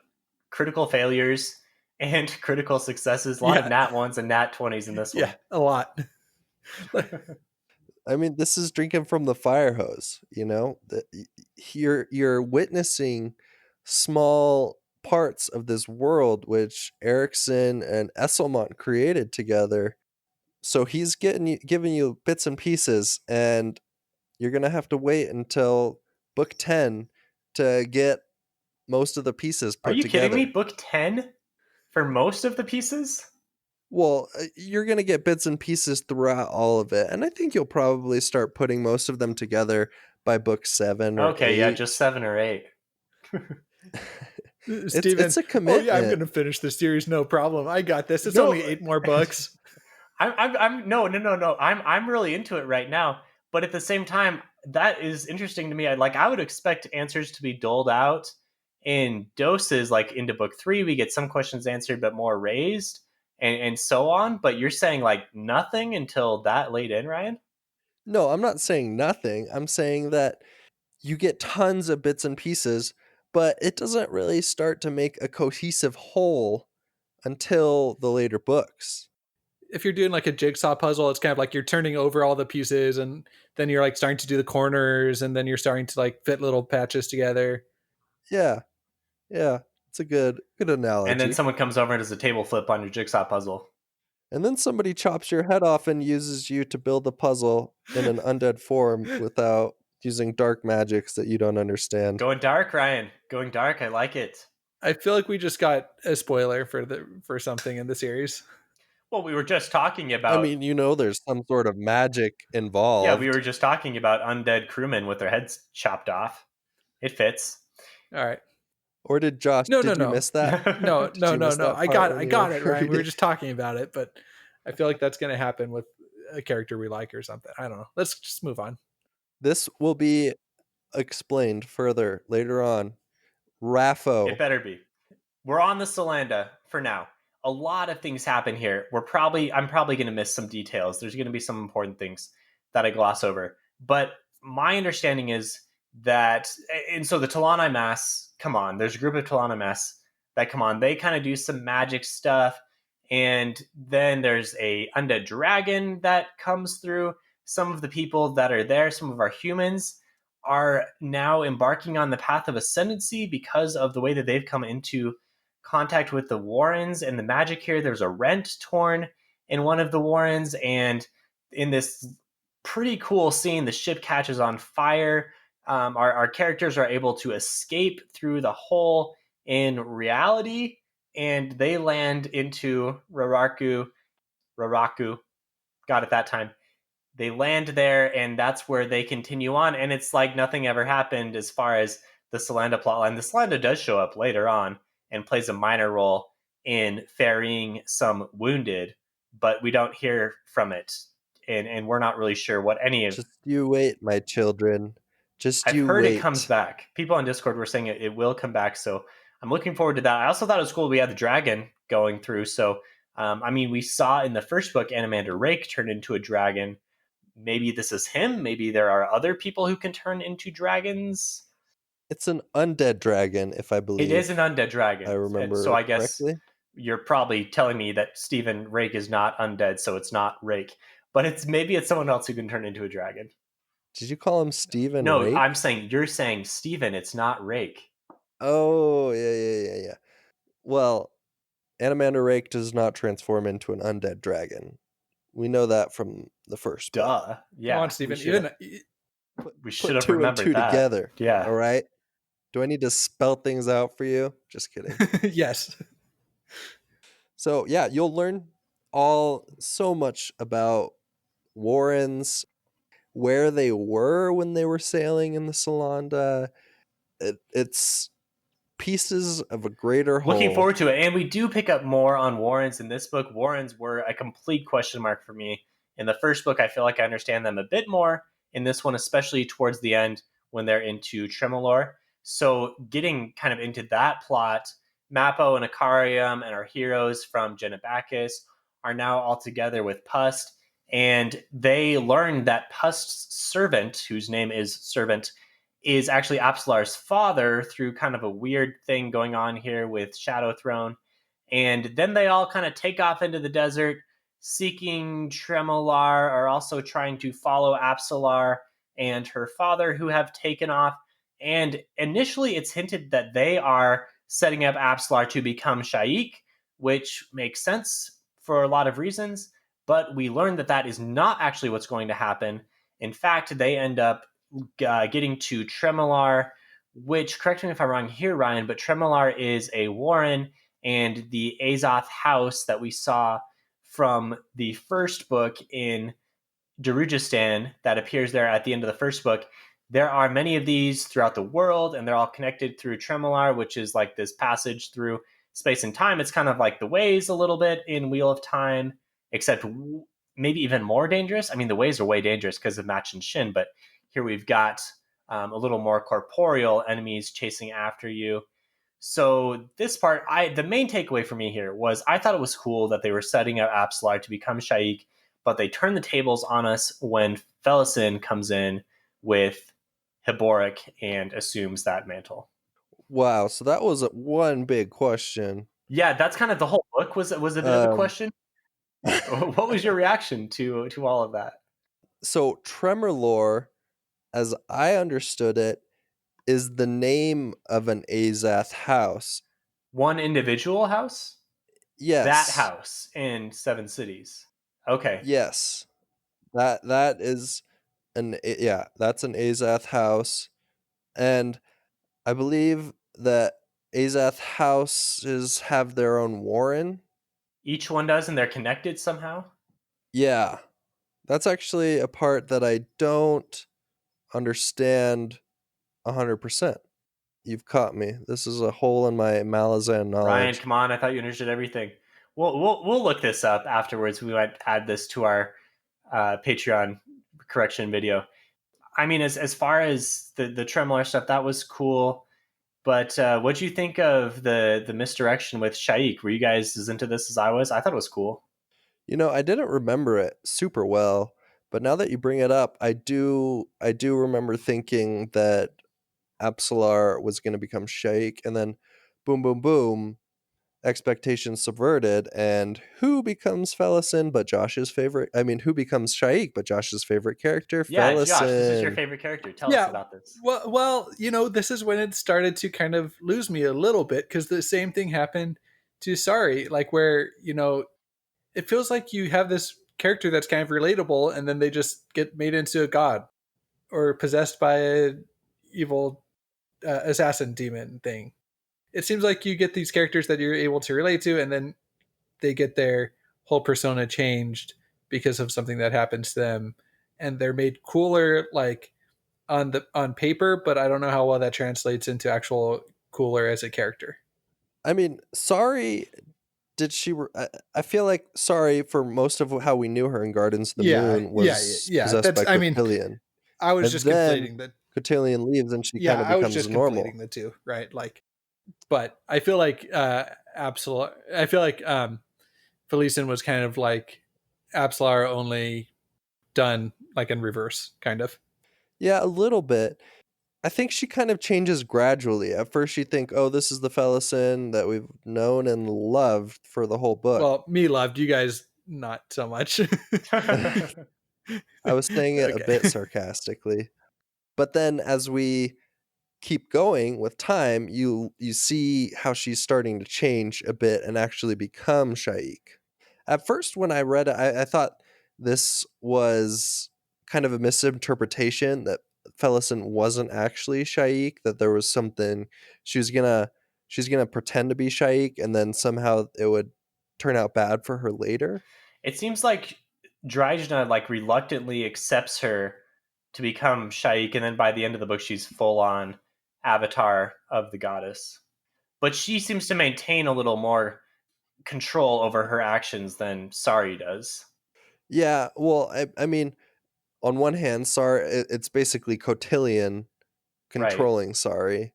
critical failures and critical successes, a lot of Yeah. nat 1s and nat 20s in this Yeah, a lot. I mean, this is drinking from the fire hose, you're witnessing small parts of this world which Erikson and Esselmont created together. So he's giving you bits and pieces, and you're going to have to wait until book 10 to get most of the pieces Are put you kidding together. me? Book 10 for most of the pieces? Well, you're going to get bits and pieces throughout all of it, and I think you'll probably start putting most of them together by book 7 or Okay, 8. yeah, just 7 or 8. Steven, it's a oh commitment. yeah, I'm going to finish the series, no problem. I got this. It's No. only 8 more books. I'm no. I'm really into it right now, but at the same time, that is interesting to me. I would expect answers to be doled out in doses. Like into book 3, we get some questions answered, but more raised, and so on. But you're saying like nothing until that late in, Ryan? No, I'm not saying nothing. I'm saying that you get tons of bits and pieces, but it doesn't really start to make a cohesive whole until the later books. If you're doing like a jigsaw puzzle, it's kind of like you're turning over all the pieces, and then you're like starting to do the corners, and then you're starting to like fit little patches together. Yeah. It's a good analogy. And then someone comes over and does a table flip on your jigsaw puzzle. And then somebody chops your head off and uses you to build the puzzle in an undead form without using dark magics that you don't understand. Going dark, Ryan. Going dark. I like it. I feel like we just got a spoiler for something in the series. Well, we were just talking about. I mean, there's some sort of magic involved. Yeah, we were just talking about undead crewmen with their heads chopped off. It fits. All right. Or did Josh? No, did you miss that? No. I got it, Ryan. We were reading? just talking about it, but I feel like that's going to happen with a character we like or something. I don't know. Let's just move on. This will be explained further later on. Raffo. It better be. We're on the Solanda for now. A lot of things happen here. I'm probably going to miss some details. There's going to be some important things that I gloss over. But my understanding is that, and so the Talani Mass, come on, there's a group of Talani Mass that come on. They kind of do some magic stuff. And then there's a undead dragon that comes through. Some of the people that are there, some of our humans, are now embarking on the path of ascendancy because of the way that they've come into contact with the Warrens and the magic here. There's a rent torn in one of the Warrens, and in this pretty cool scene, the ship catches on fire. Our characters are able to escape through the hole in reality, and they land into Raraku. Got it that time. They land there, and that's where they continue on. And it's like nothing ever happened as far as the Solanda plotline. The Solanda does show up later on and plays a minor role in ferrying some wounded, but we don't hear from it, and we're not really sure what any of. Just you wait, my children. Just I've you heard it comes wait. back. People on Discord were saying it will come back, so I'm looking forward to that. I also thought it was cool we had the dragon going through. So, I mean, we saw in the first book Animander Rake turn into a dragon. Maybe this is him. Maybe there are other people who can turn into dragons. It's an undead dragon, if I It is an believe undead I dragon. So remember I guess correctly. you're probably telling me that Stephen Rake is not undead, so it's not Rake. But it's someone else who can turn into a dragon. Did you call him Steven No, I'm Rake? saying you're saying Stephen, it's not Rake. Oh, yeah. Well, Animander Rake does not transform into an undead dragon. We know that from the first book. Duh. Come on, Yeah, Stephen. Even we should Put have two and remembered two that. together. Yeah. All right. Do I need to spell things out for you? Just kidding. yes. So yeah, you'll learn all so much about Warrens, where they were when they were sailing in the Solanda. It's pieces of a greater Looking whole. forward to it. And we do pick up more on Warrens in this book. Warrens were a complete question mark for me. In the first book, I feel like I understand them a bit more. In this one, especially towards the end when they're into Tremolor. So getting kind of into that plot, Mappo and Akarium and our heroes from Genebacus are now all together with Pust. And they learn that Pust's servant, whose name is Servant, is actually Apsalar's father through kind of a weird thing going on here with Shadow Throne. And then they all kind of take off into the desert, seeking Tremolar, or also trying to follow Apsalar and her father, who have taken off. And initially, it's hinted that they are setting up Apsalar to become Shaik, which makes sense for a lot of reasons. But we learn that that is not actually what's going to happen. In fact, they end up getting to Tremolar, which, correct me if I'm wrong here, Ryan, but Tremolar is a warren, and the Azoth house that we saw from the first book in Darujistan that appears there at the end of the first book. There are many of these throughout the world, and they're all connected through Tremolar, which is like this passage through space and time. It's kind of like the ways a little bit in Wheel of Time, except maybe even more dangerous. I mean, the ways are way dangerous because of Match and Shin, but here we've got a little more corporeal enemies chasing after you. So this part, the main takeaway for me here was I thought it was cool that they were setting up Apsalar to become Shaik, but they turn the tables on us when Felisin comes in with Hiboric and assumes that mantle. Wow, so that was one big question. Yeah, that's kind of the whole book was a bit of a question. What was your reaction to all of that? So Tremorlore, as I understood it, is the name of an Azath house. One individual house? That Yes. house in Seven Cities. Okay. Yes. That is that's an Azath house. And I believe that Azath houses have their own warren. Each one does, and they're connected somehow? Yeah. That's actually a part that I don't understand 100%. You've caught me. This is a hole in my Malazan Ryan, knowledge. come on! I thought you understood everything. We'll look this up afterwards. We might add this to our Patreon correction video. I mean, as far as the Tremor stuff, that was cool. But what do you think of the misdirection with Shaik? Were you guys as into this as I was? I thought it was cool. You know, I didn't remember it super well, but now that you bring it up, I do remember thinking that Apsalar was going to become Shaik, and then boom, boom, boom, expectations subverted, and who becomes Fellison but Josh's favorite? I mean, who becomes Shaik but Josh's favorite character? Yeah, Josh, this is your Fellison. favorite character. Tell us Yeah. about this. Well, this is when it started to kind of lose me a little bit, because the same thing happened to Sorry, like where, it feels like you have this character that's kind of relatable, and then they just get made into a god or possessed by a evil assassin demon thing. It seems like you get these characters that you're able to relate to, and then they get their whole persona changed because of something that happens to them, and they're made cooler, like on paper, but I don't know how well that translates into actual cooler as a character. I mean, Sorry, I feel like Sorry, for most of how we knew her in Gardens of the Yeah, Moon, yeah, was yeah. possessed That's. by I mean, Cotillion. I was And just then conflating the. Cotillion leaves and she Yeah, kind of I was becomes just normal. conflating the two, right? Like, but I feel like Absol. I feel like Felicin was kind of like Absolar, only done like in reverse, kind of. Yeah, a little bit. I think she kind of changes gradually. At first, you think, oh, this is the Fellison that we've known and loved for the whole book. Well, me loved, you guys not so much. I was saying it a Okay. bit sarcastically. But then as we keep going with time, you see how she's starting to change a bit and actually become Shaik. At first, when I read it, I thought this was kind of a misinterpretation, that Fellison wasn't actually Shaik, that there was something she was gonna she's gonna pretend to be Shaik, and then somehow it would turn out bad for her later. It seems like Dryjna like reluctantly accepts her to become Shaik, and then by the end of the book, she's full on avatar of the goddess. But she seems to maintain a little more control over her actions than Sari does. Yeah, well, I mean, on one hand, it's basically Cotillion Right. controlling Sari.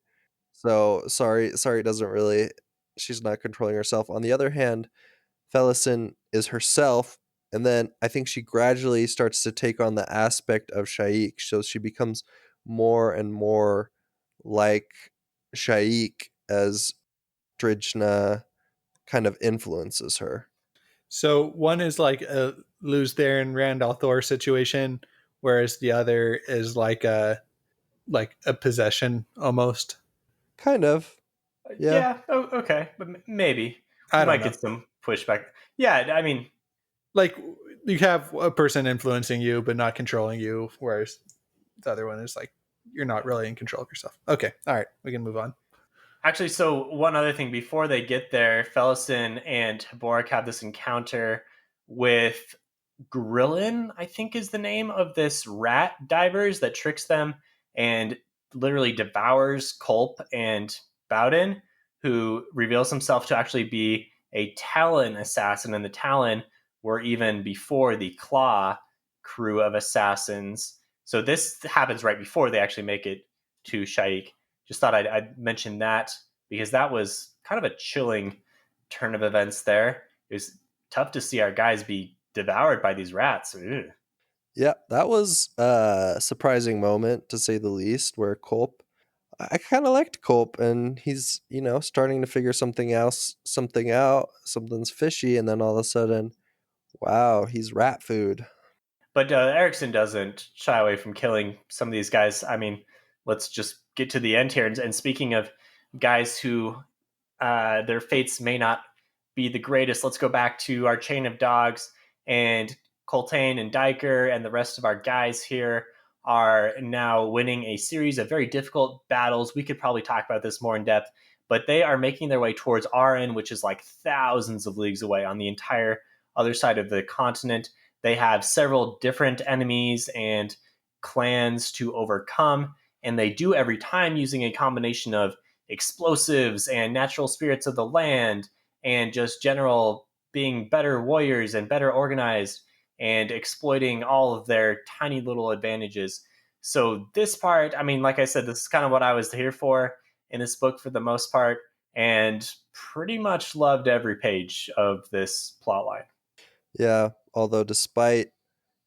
So Sari doesn't really, she's not controlling herself. On the other hand, Fellison is herself, and then I think she gradually starts to take on the aspect of Shaik. So she becomes more and more like Shaik as Drijna kind of influences her. So one is like a Luz Theron Randall Thor situation, whereas the other is like a possession almost. Kind of. Yeah. Yeah. Oh, okay. But maybe we I don't might know. get some pushback. Yeah. I mean, Like you have a person influencing you but not controlling you, whereas the other one is like you're not really in control of yourself. Okay. All right. We can move on. actually, so one other thing before they get there, Fellison and Borak have this encounter with Grillin, I think is the name of this rat divers that tricks them and literally devours Culp and Bowden, who reveals himself to actually be a Talon assassin. And the Talon were even before the Claw crew of assassins. So this happens right before they actually make it to Shaik. Just thought I'd mention that because that was kind of a chilling turn of events there. It was tough to see our guys be devoured by these rats. Ugh. Yeah, that was a surprising moment to say the least, where Culp, I kind of liked Culp, and he's, starting to figure something out, something's fishy, and then all of a sudden, wow, he's rat food. But Erickson doesn't shy away from killing some of these guys. I mean, let's just get to the end here. And speaking of guys who their fates may not be the greatest, let's go back to our chain of dogs, and Coltaine and Diker and the rest of our guys here are now winning a series of very difficult battles. We could probably talk about this more in depth, but they are making their way towards Aran, which is like thousands of leagues away on the entire other side of the continent. They have several different enemies and clans to overcome, and they do every time using a combination of explosives and natural spirits of the land and just general being better warriors and better organized and exploiting all of their tiny little advantages. So this part, I mean, like I said, this is kind of what I was here for in this book for the most part, and pretty much loved every page of this plotline. Yeah, although despite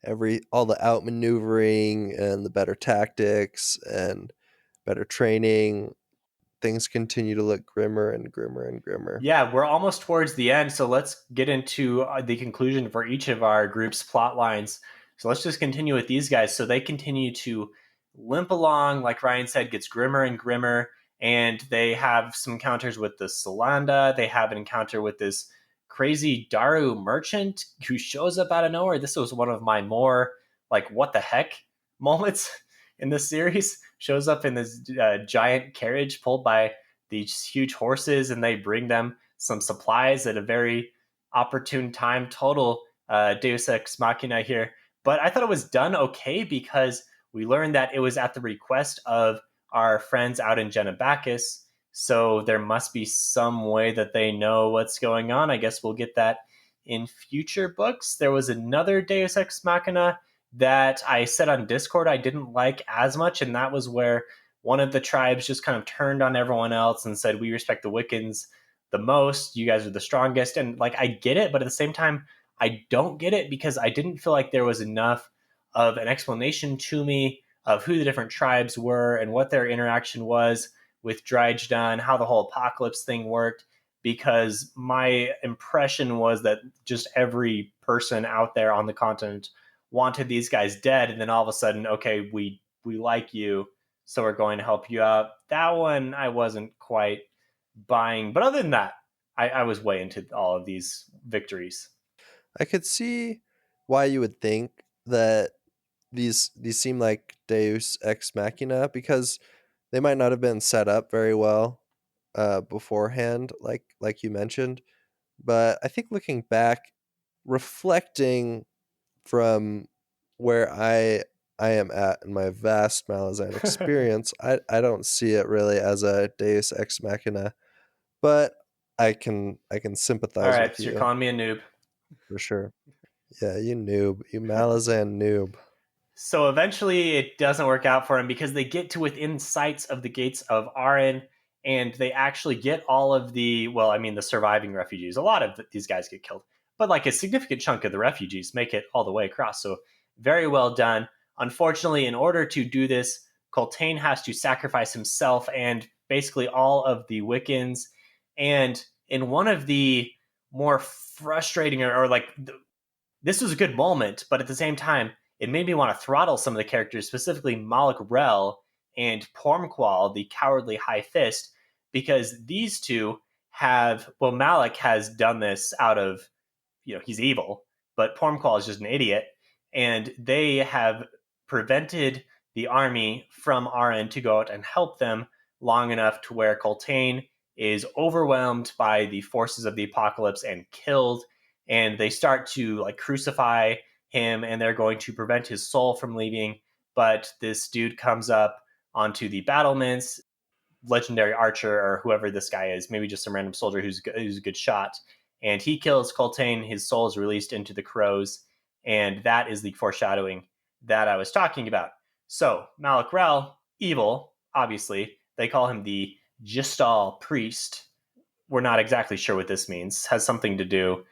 all the outmaneuvering and the better tactics and better training, things continue to look grimmer and grimmer and grimmer. Yeah, we're almost towards the end, so let's get into the conclusion for each of our group's plot lines. So let's just continue with these guys. So they continue to limp along, like Ryan said, gets grimmer and grimmer, and they have some encounters with the Solanda. They have an encounter with this crazy Daru merchant who shows up out of nowhere. This was one of my more like what the heck moments in this series. Shows up in this giant carriage pulled by these huge horses, and they bring them some supplies at a very opportune time. Total Deus Ex Machina here. But I thought it was done okay because we learned that it was at the request of our friends out in Genebacus. So there must be some way that they know what's going on. I guess we'll get that in future books. There was another Deus Ex Machina that I said on Discord I didn't like as much, and that was where one of the tribes just kind of turned on everyone else and said, we respect the Wiccans the most. You guys are the strongest. And like, I get it, but at the same time, I don't get it because I didn't feel like there was enough of an explanation to me of who the different tribes were and what their interaction was with Dryjdun, how the whole apocalypse thing worked. Because my impression was that just every person out there on the continent wanted these guys dead, and then all of a sudden, okay, we like you, so we're going to help you out. That one I wasn't quite buying, but other than that, I was way into all of these victories. I could see why you would think that these seem like Deus Ex Machina, because they might not have been set up very well beforehand, like you mentioned. But I think looking back, reflecting from where I am at in my vast Malazan experience, I don't see it really as a Deus Ex Machina, but I can All sympathize right, with so you're you calling me a noob. for sure. Yeah, you noob, you Malazan noob. So eventually it doesn't work out for him because they get to within sights of the gates of Arin, and they actually get all of the, well, I mean, the surviving refugees. A lot of these guys get killed, but like a significant chunk of the refugees make it all the way across. So very well done. Unfortunately, in order to do this, Coltaine has to sacrifice himself and basically all of the Wiccans. And in one of the more frustrating or like this was a good moment, but at the same time, it made me want to throttle some of the characters, specifically Malik Rel and Pormqual, the cowardly high fist, because these two have, well, Malik has done this out of, he's evil, but Pormqual is just an idiot, and they have prevented the army from Aran to go out and help them long enough to where Coltaine is overwhelmed by the forces of the apocalypse and killed, and they start to like crucify him, and they're going to prevent his soul from leaving. But this dude comes up onto the battlements, legendary archer or whoever this guy is, maybe just some random soldier who's a good shot, and he kills Coltaine. His soul is released into the crows, and that is the foreshadowing that I was talking about. So Malik Rel, evil, obviously. They call him the Gistal priest. We're not exactly sure what this means. Has something to do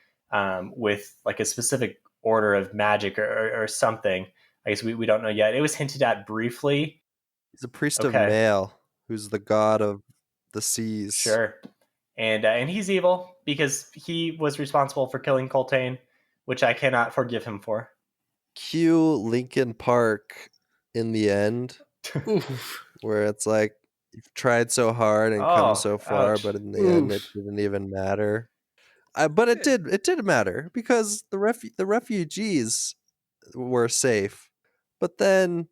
with like a specific order of magic or something. I guess we don't know yet. It was hinted at briefly. He's a priest of Okay, Mael, who's the god of the seas. sure. And he's evil because he was responsible for killing Coltaine, which I cannot forgive him for. Cue Lincoln Park in the end, Oof. where it's like you've tried so hard and come Oh, so far, ouch. but in the end, it Oof. didn't even matter. But it did matter because the refugees were safe. But then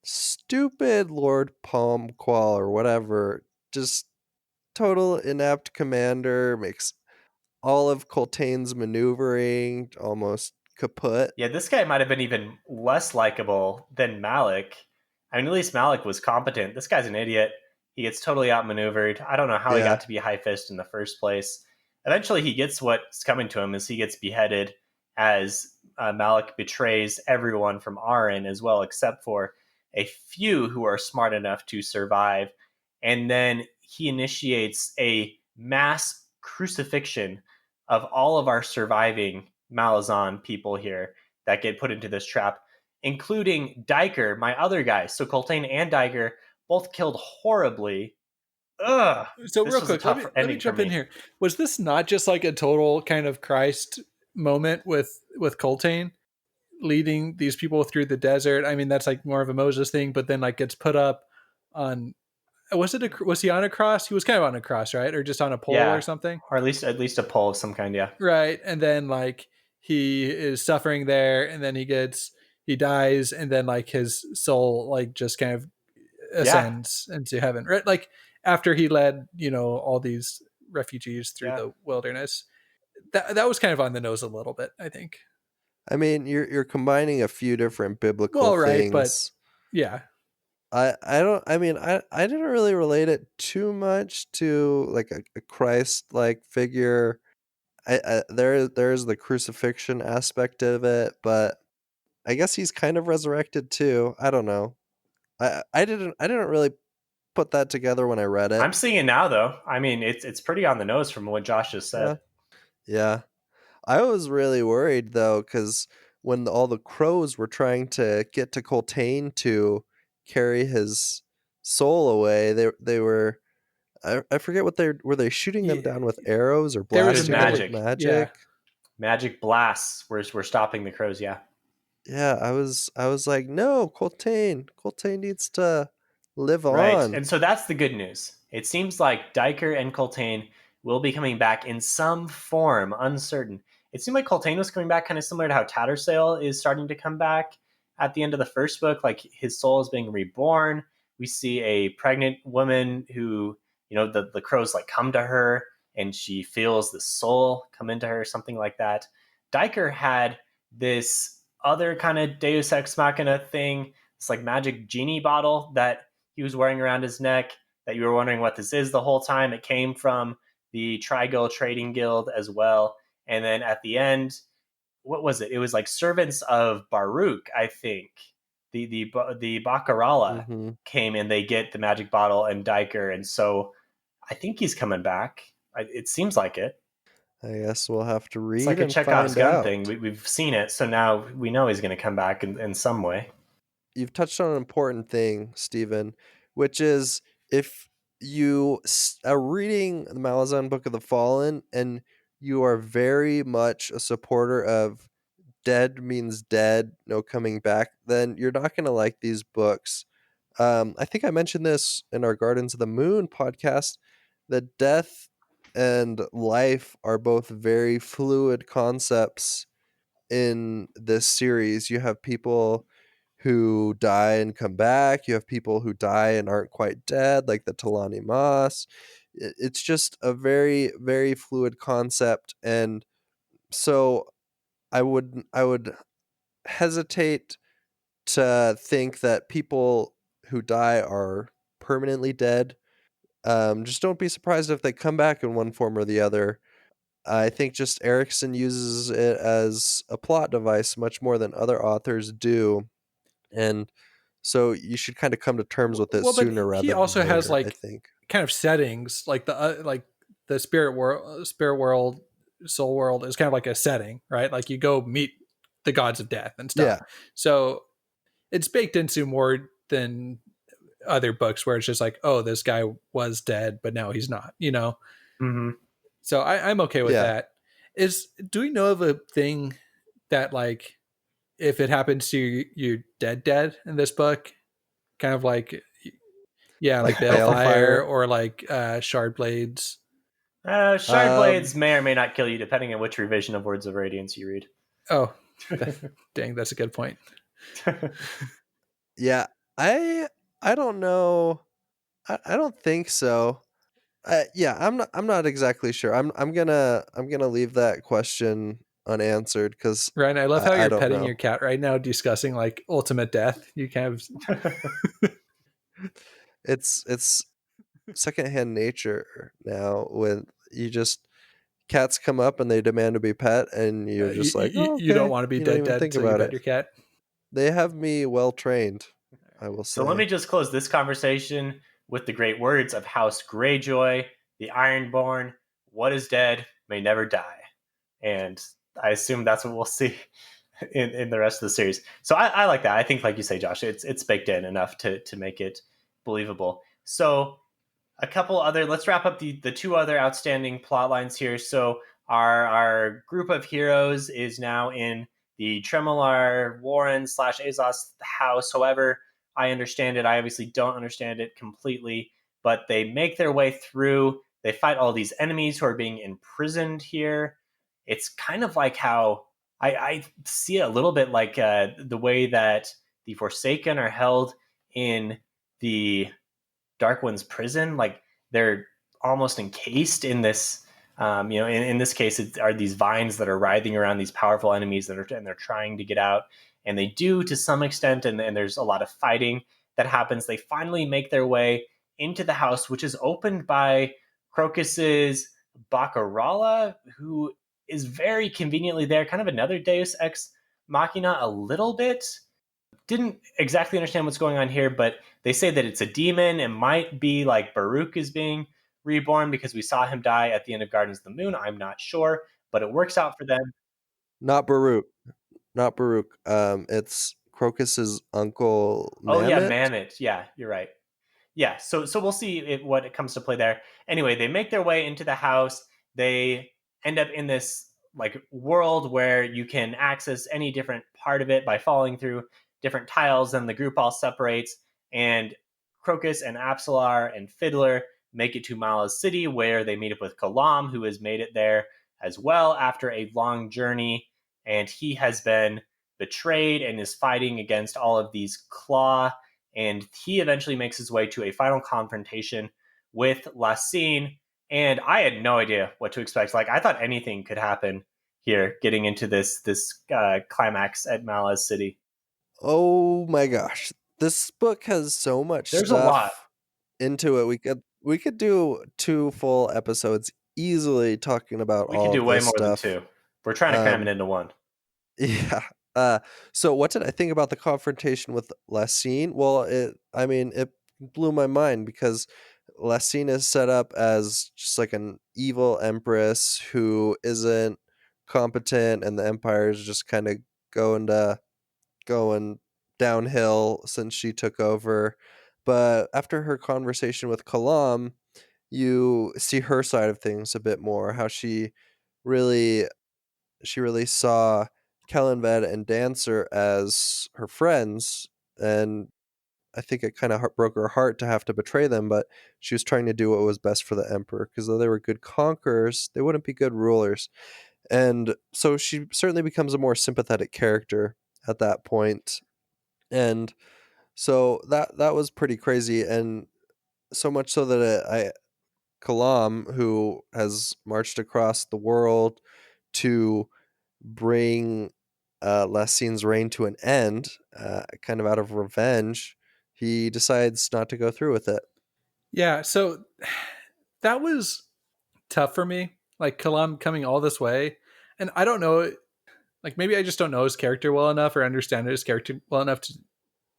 stupid Lord Palmqual or whatever, just total inept commander, makes all of Coltaine's maneuvering almost kaput. Yeah, this guy might have been even less likable than Malik. I mean, at least Malik was competent. This guy's an idiot. He gets totally outmaneuvered. I don't know how he Yeah. got to be High Fist in the first place. Eventually, he gets what's coming to him as he gets beheaded as Malik betrays everyone from Arin as well, except for a few who are smart enough to survive. And then he initiates a mass crucifixion of all of our surviving Malazan people here that get put into this trap, including Diker, my other guy. So Coltaine and Diker both killed horribly. Ugh, So this real was a quick, tough let me ending for jump in me. here. Was this not just like a total kind of Christ moment with Coltaine leading these people through the desert? I mean, that's like more of a Moses thing, but then like gets put up on. Was he on a cross? He was kind of on a cross, right, or just on a pole or Yeah, something, or at least a poll of some kind. Yeah, right? And then like he is suffering there, and then he dies, and then like his soul like just kind of yeah, ascends into heaven, right? Like after he led all these refugees through yeah. the wilderness. That was kind of on the nose a little bit, I think. I mean, you're combining a few different biblical Well, right, but things. yeah, I don't I mean I didn't really relate it too much to like a Christ like figure. There is the crucifixion aspect of it, but I guess he's kind of resurrected too. I don't know. I didn't really put that together when I read it. I'm seeing it now, though. I mean, it's pretty on the nose from what Josh just Yeah. said. Yeah. I was really worried though, because when all the crows were trying to get to Coltaine to carry his soul away, they were I forget what they shooting them down with arrows or there was a Just blasting them with magic. magic, Yeah, magic. magic blasts. We're stopping the crows. Yeah. Yeah, I was like, no, Coltaine needs to live Right. on. And so that's the good news. It seems like Diker and Coltaine will be coming back in some form, uncertain. It seemed like Coltaine was coming back kind of similar to how Tattersail is starting to come back at the end of the first book. Like his soul is being reborn. We see a pregnant woman who, the crows like come to her and she feels the soul come into her, something like that. Diker had this other kind of Deus Ex Machina thing, this like magic genie bottle that he was wearing around his neck that you were wondering what this is the whole time. It came from the Trigal Trading Guild as well. And then at the end, what was it? It was like servants of Baruch, I think. The Bacarala Mhm. came and they get the magic bottle and Diker, and so I think he's coming back. It seems like it. I guess we'll have to It's read like a and Chekhov's find gun thing. out. We've seen it, so now we know he's going to come back in some way. You've touched on an important thing, Stephen, which is if you are reading the Malazan Book of the Fallen and you are very much a supporter of dead means dead, no coming back, then you're not going to like these books. I think I mentioned this in our Gardens of the Moon podcast that death and life are both very fluid concepts in this series. You have people who die and come back. You have people who die and aren't quite dead, like the Talani Moss. It's just a very, very fluid concept, and so I would hesitate to think that people who die are permanently dead. Just don't be surprised if they come back in one form or the other. I think just Erikson uses it as a plot device much more than other authors do. And so you should kind of come to terms with it well, but sooner he rather than also has later, I like think. kind of settings, like the spirit world, soul world is kind of like a setting, right? Like you go meet the gods of death and stuff. Yeah. So it's baked into more than other books where it's just like, oh, this guy was dead, but now he's not, Mm-hmm. So I'm okay with Yeah. that. Do we know of a thing that like if it happens to you, you're dead in this book? Kind of like yeah, like Like balefire Balefire. or like shard blades. Shard Um blades may or may not kill you depending on which revision of Words of Radiance you read. Oh, dang, that's a good point. yeah, I don't know. I don't think so. Yeah, I'm not exactly sure. I'm gonna leave that question unanswered because Ryan, I love how I you're don't petting your know. cat right now, discussing like ultimate death. You kind of It's secondhand nature now when you just cats come up and they demand to be pet and you're just like, oh, you don't okay. want to be You don't even dead think till you about pet it. your cat. They have me well trained, I will So let say. me just close this conversation with the great words of House Greyjoy, the Ironborn. What is dead may never die. And I assume that's what we'll see in the rest of the series. So I like that. I think, like you say, Josh, it's baked in enough to make it believable. So a couple other, let's wrap up the two other outstanding plot lines here. So our group of heroes is now in the Tremolar Warren slash Azos house. However, I understand it. I obviously don't understand it completely, but they make their way through. They fight all these enemies who are being imprisoned here. It's kind of like how I see it a little bit like the way that the Forsaken are held in the Dark One's prison. Like they're almost encased in this. In this case, it are these vines that are writhing around these powerful enemies and they're trying to get out, and they do to some extent. And there's a lot of fighting that happens. They finally make their way into the house, which is opened by Crocus's Baccarala, who is very conveniently there. Kind of another Deus Ex Machina, a little bit. Didn't exactly understand what's going on here, but they say that it's a demon. It might be like Baruch is being reborn because we saw him die at the end of Gardens of the Moon. I'm not sure, but it works out for them. Not Baruch. Not Baruch. It's Crocus's uncle Oh yeah, Mammoth. Mammoth. Yeah, you're right. Yeah, so we'll see what it comes to play there. Anyway, they make their way into the house. They end up in this like world where you can access any different part of it by falling through different tiles. And the group all separates, and Crocus and Apsalar and Fiddler make it to Mala's city, where they meet up with Kalam, who has made it there as well after a long journey, and he has been betrayed and is fighting against all of these claw, and he eventually makes his way to a final confrontation with Lassine. And I had no idea what to expect. Like I thought anything could happen here, getting into this climax at Mala's city. Oh my gosh. This book has so much There's a lot. stuff into it. We could do 2 full episodes easily talking about We could all do of way this more than stuff. two. We're trying to cram it Um, into one. yeah. So what did I think about the confrontation with Lassine? Well, it blew my mind because Lassine is set up as just like an evil empress who isn't competent, and the empire is just kind of going to going downhill since she took over. But after her conversation with Kalam, you see her side of things a bit more, how really she really saw Kellenved and Dancer as her friends, and I think it kind of broke her heart to have to betray them, but she was trying to do what was best for the emperor, because though they were good conquerors, they wouldn't be good rulers. And so she certainly becomes a more sympathetic character at that point. And so that was pretty crazy, and so much so that I Kalam, who has marched across the world to bring Lassine's reign to an end, kind of out of revenge, he decides not to go through with it. Yeah, so that was tough for me. Like Kalam coming all this way, and I don't know. Like maybe I just don't know his character well enough or understand his character well enough to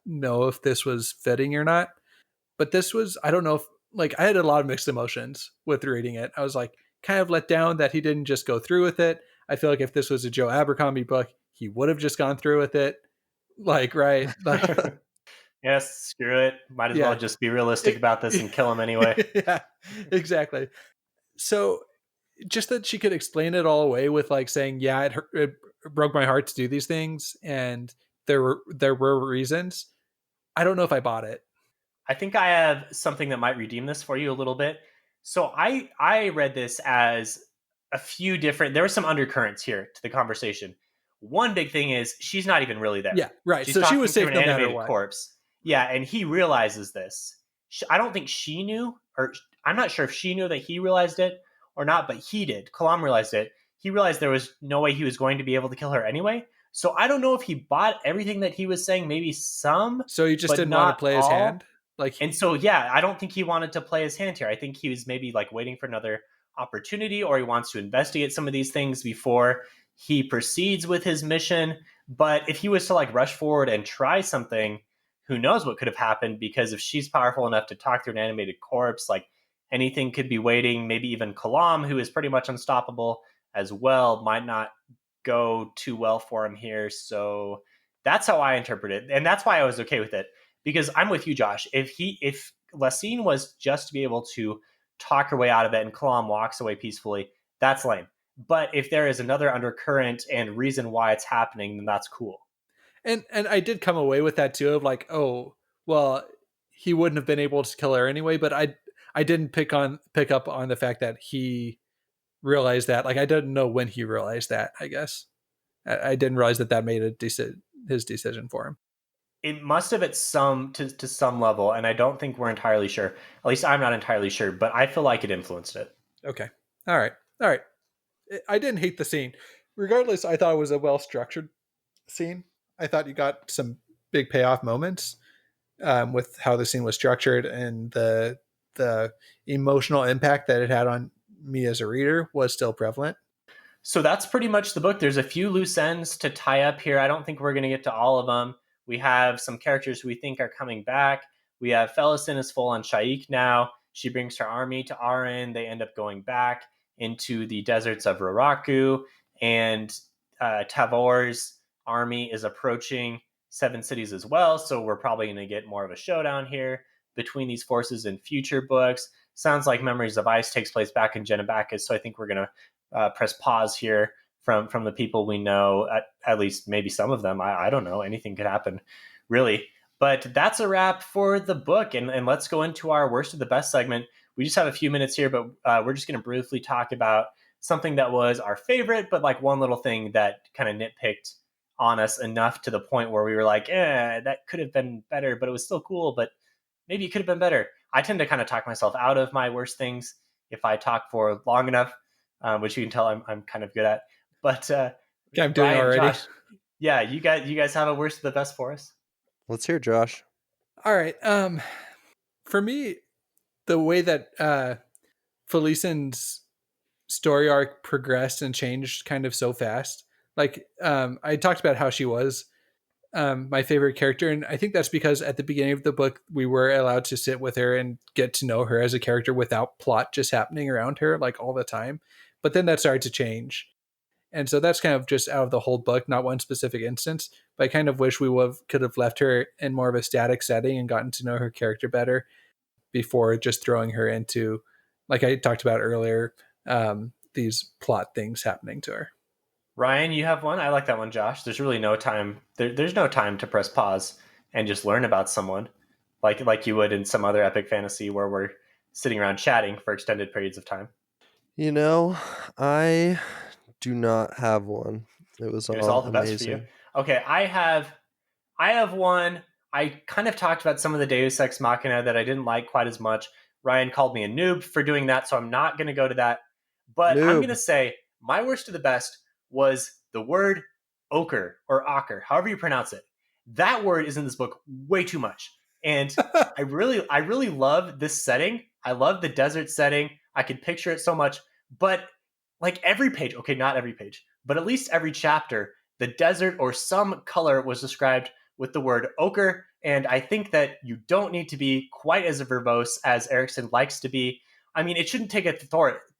know if this was fitting or not. But this was, I don't know if, like, I had a lot of mixed emotions with reading it. I was like kind of let down that he didn't just go through with it. I feel like if this was a Joe Abercrombie book, he would have just gone through with it. Like, right. Like, Yes, screw it. Might as well yeah. just be realistic about this and kill him anyway. Yeah, exactly. So just that she could explain it all away with like saying, yeah, it broke my heart to do these things. And there were reasons. I don't know if I bought it. I think I have something that might redeem this for you a little bit. So I read this as a few different. There were some undercurrents here to the conversation. One big thing is she's not even really there. Yeah, right. She's So she talking was to safe an no matter animated what. corpse. Yeah, and he realizes this. I don't think she knew, or I'm not sure if she knew that he realized it or not, but he did. Kalam realized it. He realized there was no way he was going to be able to kill her anyway. So I don't know if he bought everything that he was saying, maybe some, So he just but didn't want to not play his all. hand. Like, And so, yeah, I don't think he wanted to play his hand here. I think he was maybe like waiting for another opportunity, or he wants to investigate some of these things before he proceeds with his mission. But if he was to like rush forward and try something, who knows what could have happened? Because if she's powerful enough to talk through an animated corpse, like anything could be waiting. Maybe even Kalam, who is pretty much unstoppable as well, might not go too well for him here. So that's how I interpret it, and that's why I was okay with it. Because I'm with you, Josh. If Lessine was just to be able to talk her way out of it and Kalam walks away peacefully, that's lame. But if there is another undercurrent and reason why it's happening, then that's cool. And I did come away with that too of like, oh, well, he wouldn't have been able to kill her anyway, but I didn't pick up on the fact that he realized that. Like I didn't know when he realized that, I guess. I didn't realize that made his decision for him. It must have at some to some level, and I don't think we're entirely sure. At least I'm not entirely sure, but I feel like it influenced it. Okay. All right. All right. I didn't hate the scene. Regardless, I thought it was a well structured scene. I thought you got some big payoff moments with how the scene was structured, and the emotional impact that it had on me as a reader was still prevalent. So that's pretty much the book. There's a few loose ends to tie up here. I don't think we're going to get to all of them. We have some characters who we think are coming back. We have Felison is full on Shaik now. She brings her army to Arin. They end up going back into the deserts of Raraku, and Tavor's army is approaching Seven Cities as well. So we're probably going to get more of a showdown here between these forces in future books. Sounds like Memories of Ice takes place back in Genebacus, so I think we're going to press pause here from the people we know, at least maybe some of them. I don't know. Anything could happen, really. But that's a wrap for the book. And let's go into our worst of the best segment. We just have a few minutes here, but we're just going to briefly talk about something that was our favorite, but like one little thing that kind of nitpicked on us enough to the point where we were like, that could have been better, but it was still cool, but maybe it could have been better. I tend to kind of talk myself out of my worst things if I talk for long enough, which you can tell I'm kind of good at. But I'm doing Ryan, already. Josh, yeah, you guys have a worst of the best for us? Let's hear Josh. All right. For me, the way that Felison's story arc progressed and changed kind of so fast. Like I talked about how she was my favorite character, and I think that's because at the beginning of the book we were allowed to sit with her and get to know her as a character without plot just happening around her like all the time. But then that started to change. And so that's kind of just out of the whole book, not one specific instance. But I kind of wish could have left her in more of a static setting and gotten to know her character better before just throwing her into, like I talked about earlier, these plot things happening to her. Ryan, you have one? I like that one, Josh. There's really no time. There's no time to press pause and just learn about someone like you would in some other epic fantasy where we're sitting around chatting for extended periods of time. You know, I do not have one. It was It was all all the best for you. amazing. Okay, I have one. I kind of talked about some of the Deus Ex Machina that I didn't like quite as much. Ryan called me a noob for doing that, so I'm not going to go to that. But I'm going to Noob. say my worst of the best was the word ochre or ochre, however you pronounce it. That word is in this book way too much. And I really love this setting. I love the desert setting. I could picture it so much. But like every page, okay, not every page, but at least every chapter, the desert or some color was described with the word ochre. And I think that you don't need to be quite as verbose as Erikson likes to be. I mean, it shouldn't take a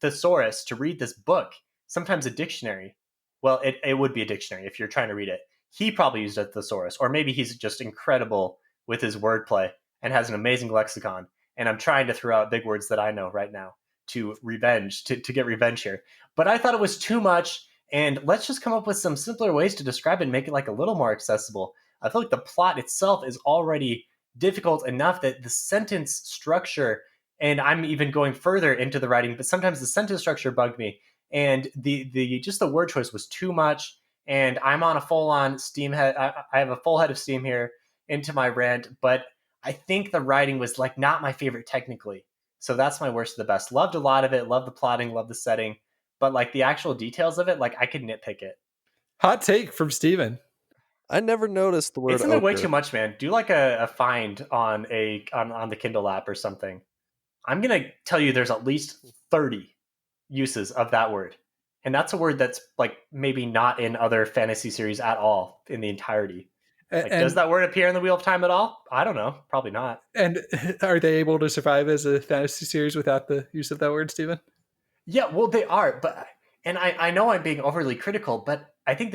thesaurus to read this book, sometimes a dictionary. Well, it would be a dictionary if you're trying to read it. He probably used a thesaurus, or maybe he's just incredible with his wordplay and has an amazing lexicon. And I'm trying to throw out big words that I know right now to get revenge here. But I thought it was too much, and let's just come up with some simpler ways to describe it and make it like a little more accessible. I feel like the plot itself is already difficult enough that the sentence structure, and I'm even going further into the writing, but sometimes the sentence structure bugged me, and the just the word choice was too much. And I'm on a full on steam head. I have a full head of steam here into my rant, but I think the writing was like not my favorite technically. So that's my worst of the best. Loved a lot of it. Loved the plotting. Loved the setting. But like the actual details of it, like I could nitpick it. Hot take from Steven. I never noticed the word It's in there way ochre. too much, man. Do like a find on on the Kindle app or something. I'm gonna tell you there's at least 30 uses of that word. And that's a word that's like maybe not in other fantasy series at all in the entirety. Like, does And that word appear in the Wheel of Time at all? I don't know. Probably not. and are they able to survive as a fantasy series without the use of that word, Steven? Yeah, well, they are, but and I know I'm being overly critical, but I think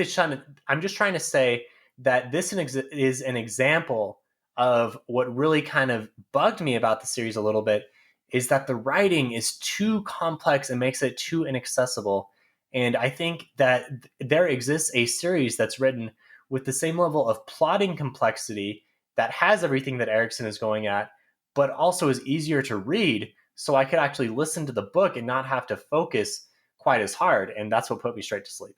I'm just trying to say that this is an example of what really kind of bugged me about the series a little bit is that the writing is too complex and makes it too inaccessible. And I think that there exists a series that's written with the same level of plotting complexity that has everything that Erikson is going at, but also is easier to read. So I could actually listen to the book and not have to focus quite as hard. And that's what put me straight to sleep.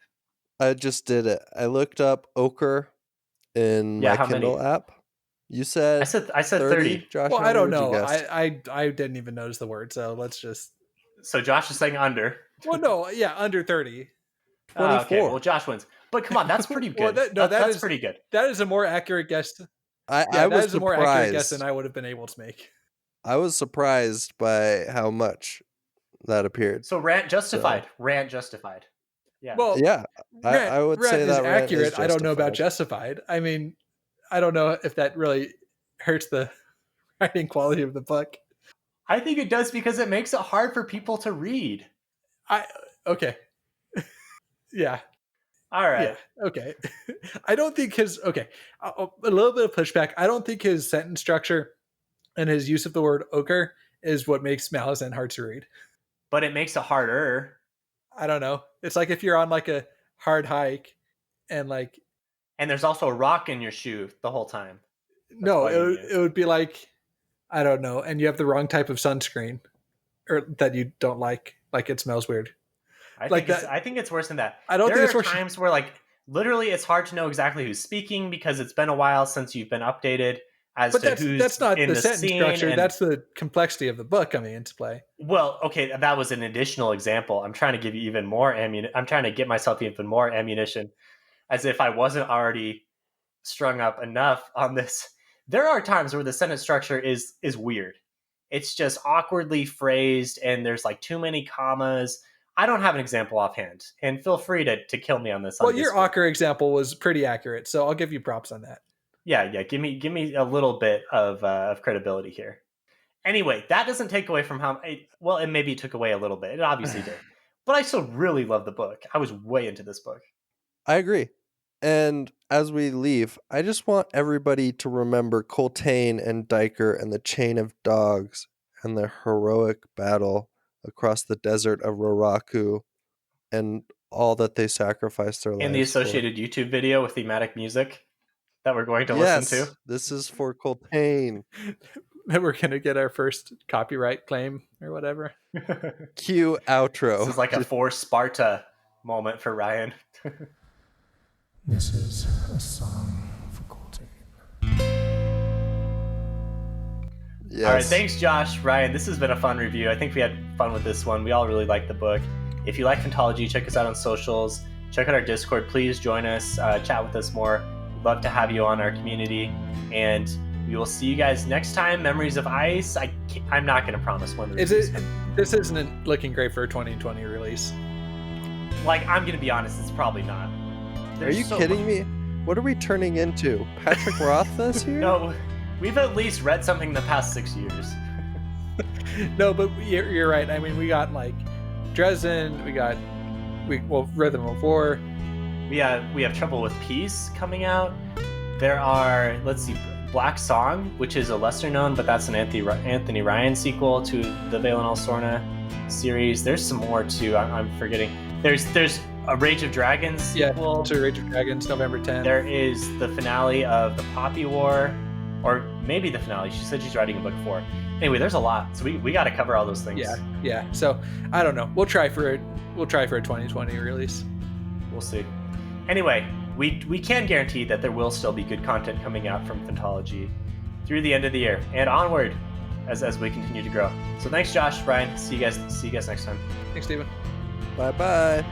I just did it. I looked up ochre in Yeah, my how many? Kindle app. You said I said 30. Josh, Well, how I many don't would you know. guess? I didn't even notice the word, so let's just. So Josh is saying under. Well, no, yeah, under 30. 24. Okay, well, Josh wins. But come on, that's pretty good. Well, that's pretty good. That is a more accurate guess. I That was is a more accurate guess surprised. than I would have been able to make. I was surprised by how much that appeared. So rant justified. Rant justified. Yeah. Well, Yeah, I would say rant that is rant accurate. is I don't know about justified. justified. I mean, I don't know if that really hurts the writing quality of the book. I think it does because it makes it hard for people to read. Okay. Yeah. All right. Yeah. Okay. I don't think his a little bit of pushback. I don't think his sentence structure and his use of the word ochre is what makes Malazan hard to read. But it makes it harder. I don't know. It's like if you're on like a hard hike and like. And there's also a rock in your shoe the whole time. No, it would be like, I don't know, and you have the wrong type of sunscreen, or that you don't like it smells weird. I think it's worse than that. I don't think there it's are worse. times where like literally it's hard to know exactly who's speaking because it's been a while since you've been updated as But to who's that's not in the the sentence scene. structure. And, That's the complexity of the book coming into play. well, okay, that was an additional example. I'm trying to give you even more I'm trying to get myself even more ammunition, as if I wasn't already strung up enough on this. There are times where the sentence structure is weird. It's just awkwardly phrased and there's like too many commas. I don't have an example offhand, and feel free to kill me on this. Well, your ochre example was pretty accurate, so I'll give you props on that. Yeah. Give me a little bit of credibility here. Anyway, that doesn't take away from how well, it maybe took away a little bit. It obviously did, but I still really love the book. I was way into this book. I agree. And as we leave, I just want everybody to remember Coltaine and Diker and the chain of dogs and their heroic battle across the desert of Raraku and all that they sacrificed their lives And the associated YouTube video with thematic music that we're going to listen to. This is for Coltaine. That we're gonna get our first copyright claim or whatever. Cue outro. This is like a For Sparta moment for Ryan. This is a song for Coltaine. Yes. All right, thanks, Josh. Ryan, this has been a fun review. I think we had fun with this one. We all really liked the book. If you like Phantology, check us out on socials. Check out our Discord. Please join us. Chat with us more. We'd love to have you on our community. And we will see you guys next time. Memories of Ice. I'm not going to promise when the release comes. This isn't looking great for a 2020 release. Like, I'm going to be honest, it's probably not. Are you kidding me? What are we turning into? Patrick Roth this year? No, we've at least read something in the past 6 years. No, but you're right. I mean, we got like Dresden. Rhythm of War. We have Trouble with Peace coming out. There are, let's see, Black Song, which is a lesser known, but that's an Anthony Ryan sequel to the Valen Alsorna series. There's some more too. I'm forgetting. There's a Rage of Dragons sequel. Yeah, so Rage of Dragons, November 10th. There is the finale of the Poppy War, or maybe the finale. She said she's writing a book for. Anyway, there's a lot, so we got to cover all those things. Yeah. So I don't know. We'll try for a 2020 release. We'll see. Anyway, we can guarantee that there will still be good content coming out from Phantology through the end of the year and onward as we continue to grow. So thanks, Josh, Brian. See you guys next time. Thanks, Steven. Bye-bye.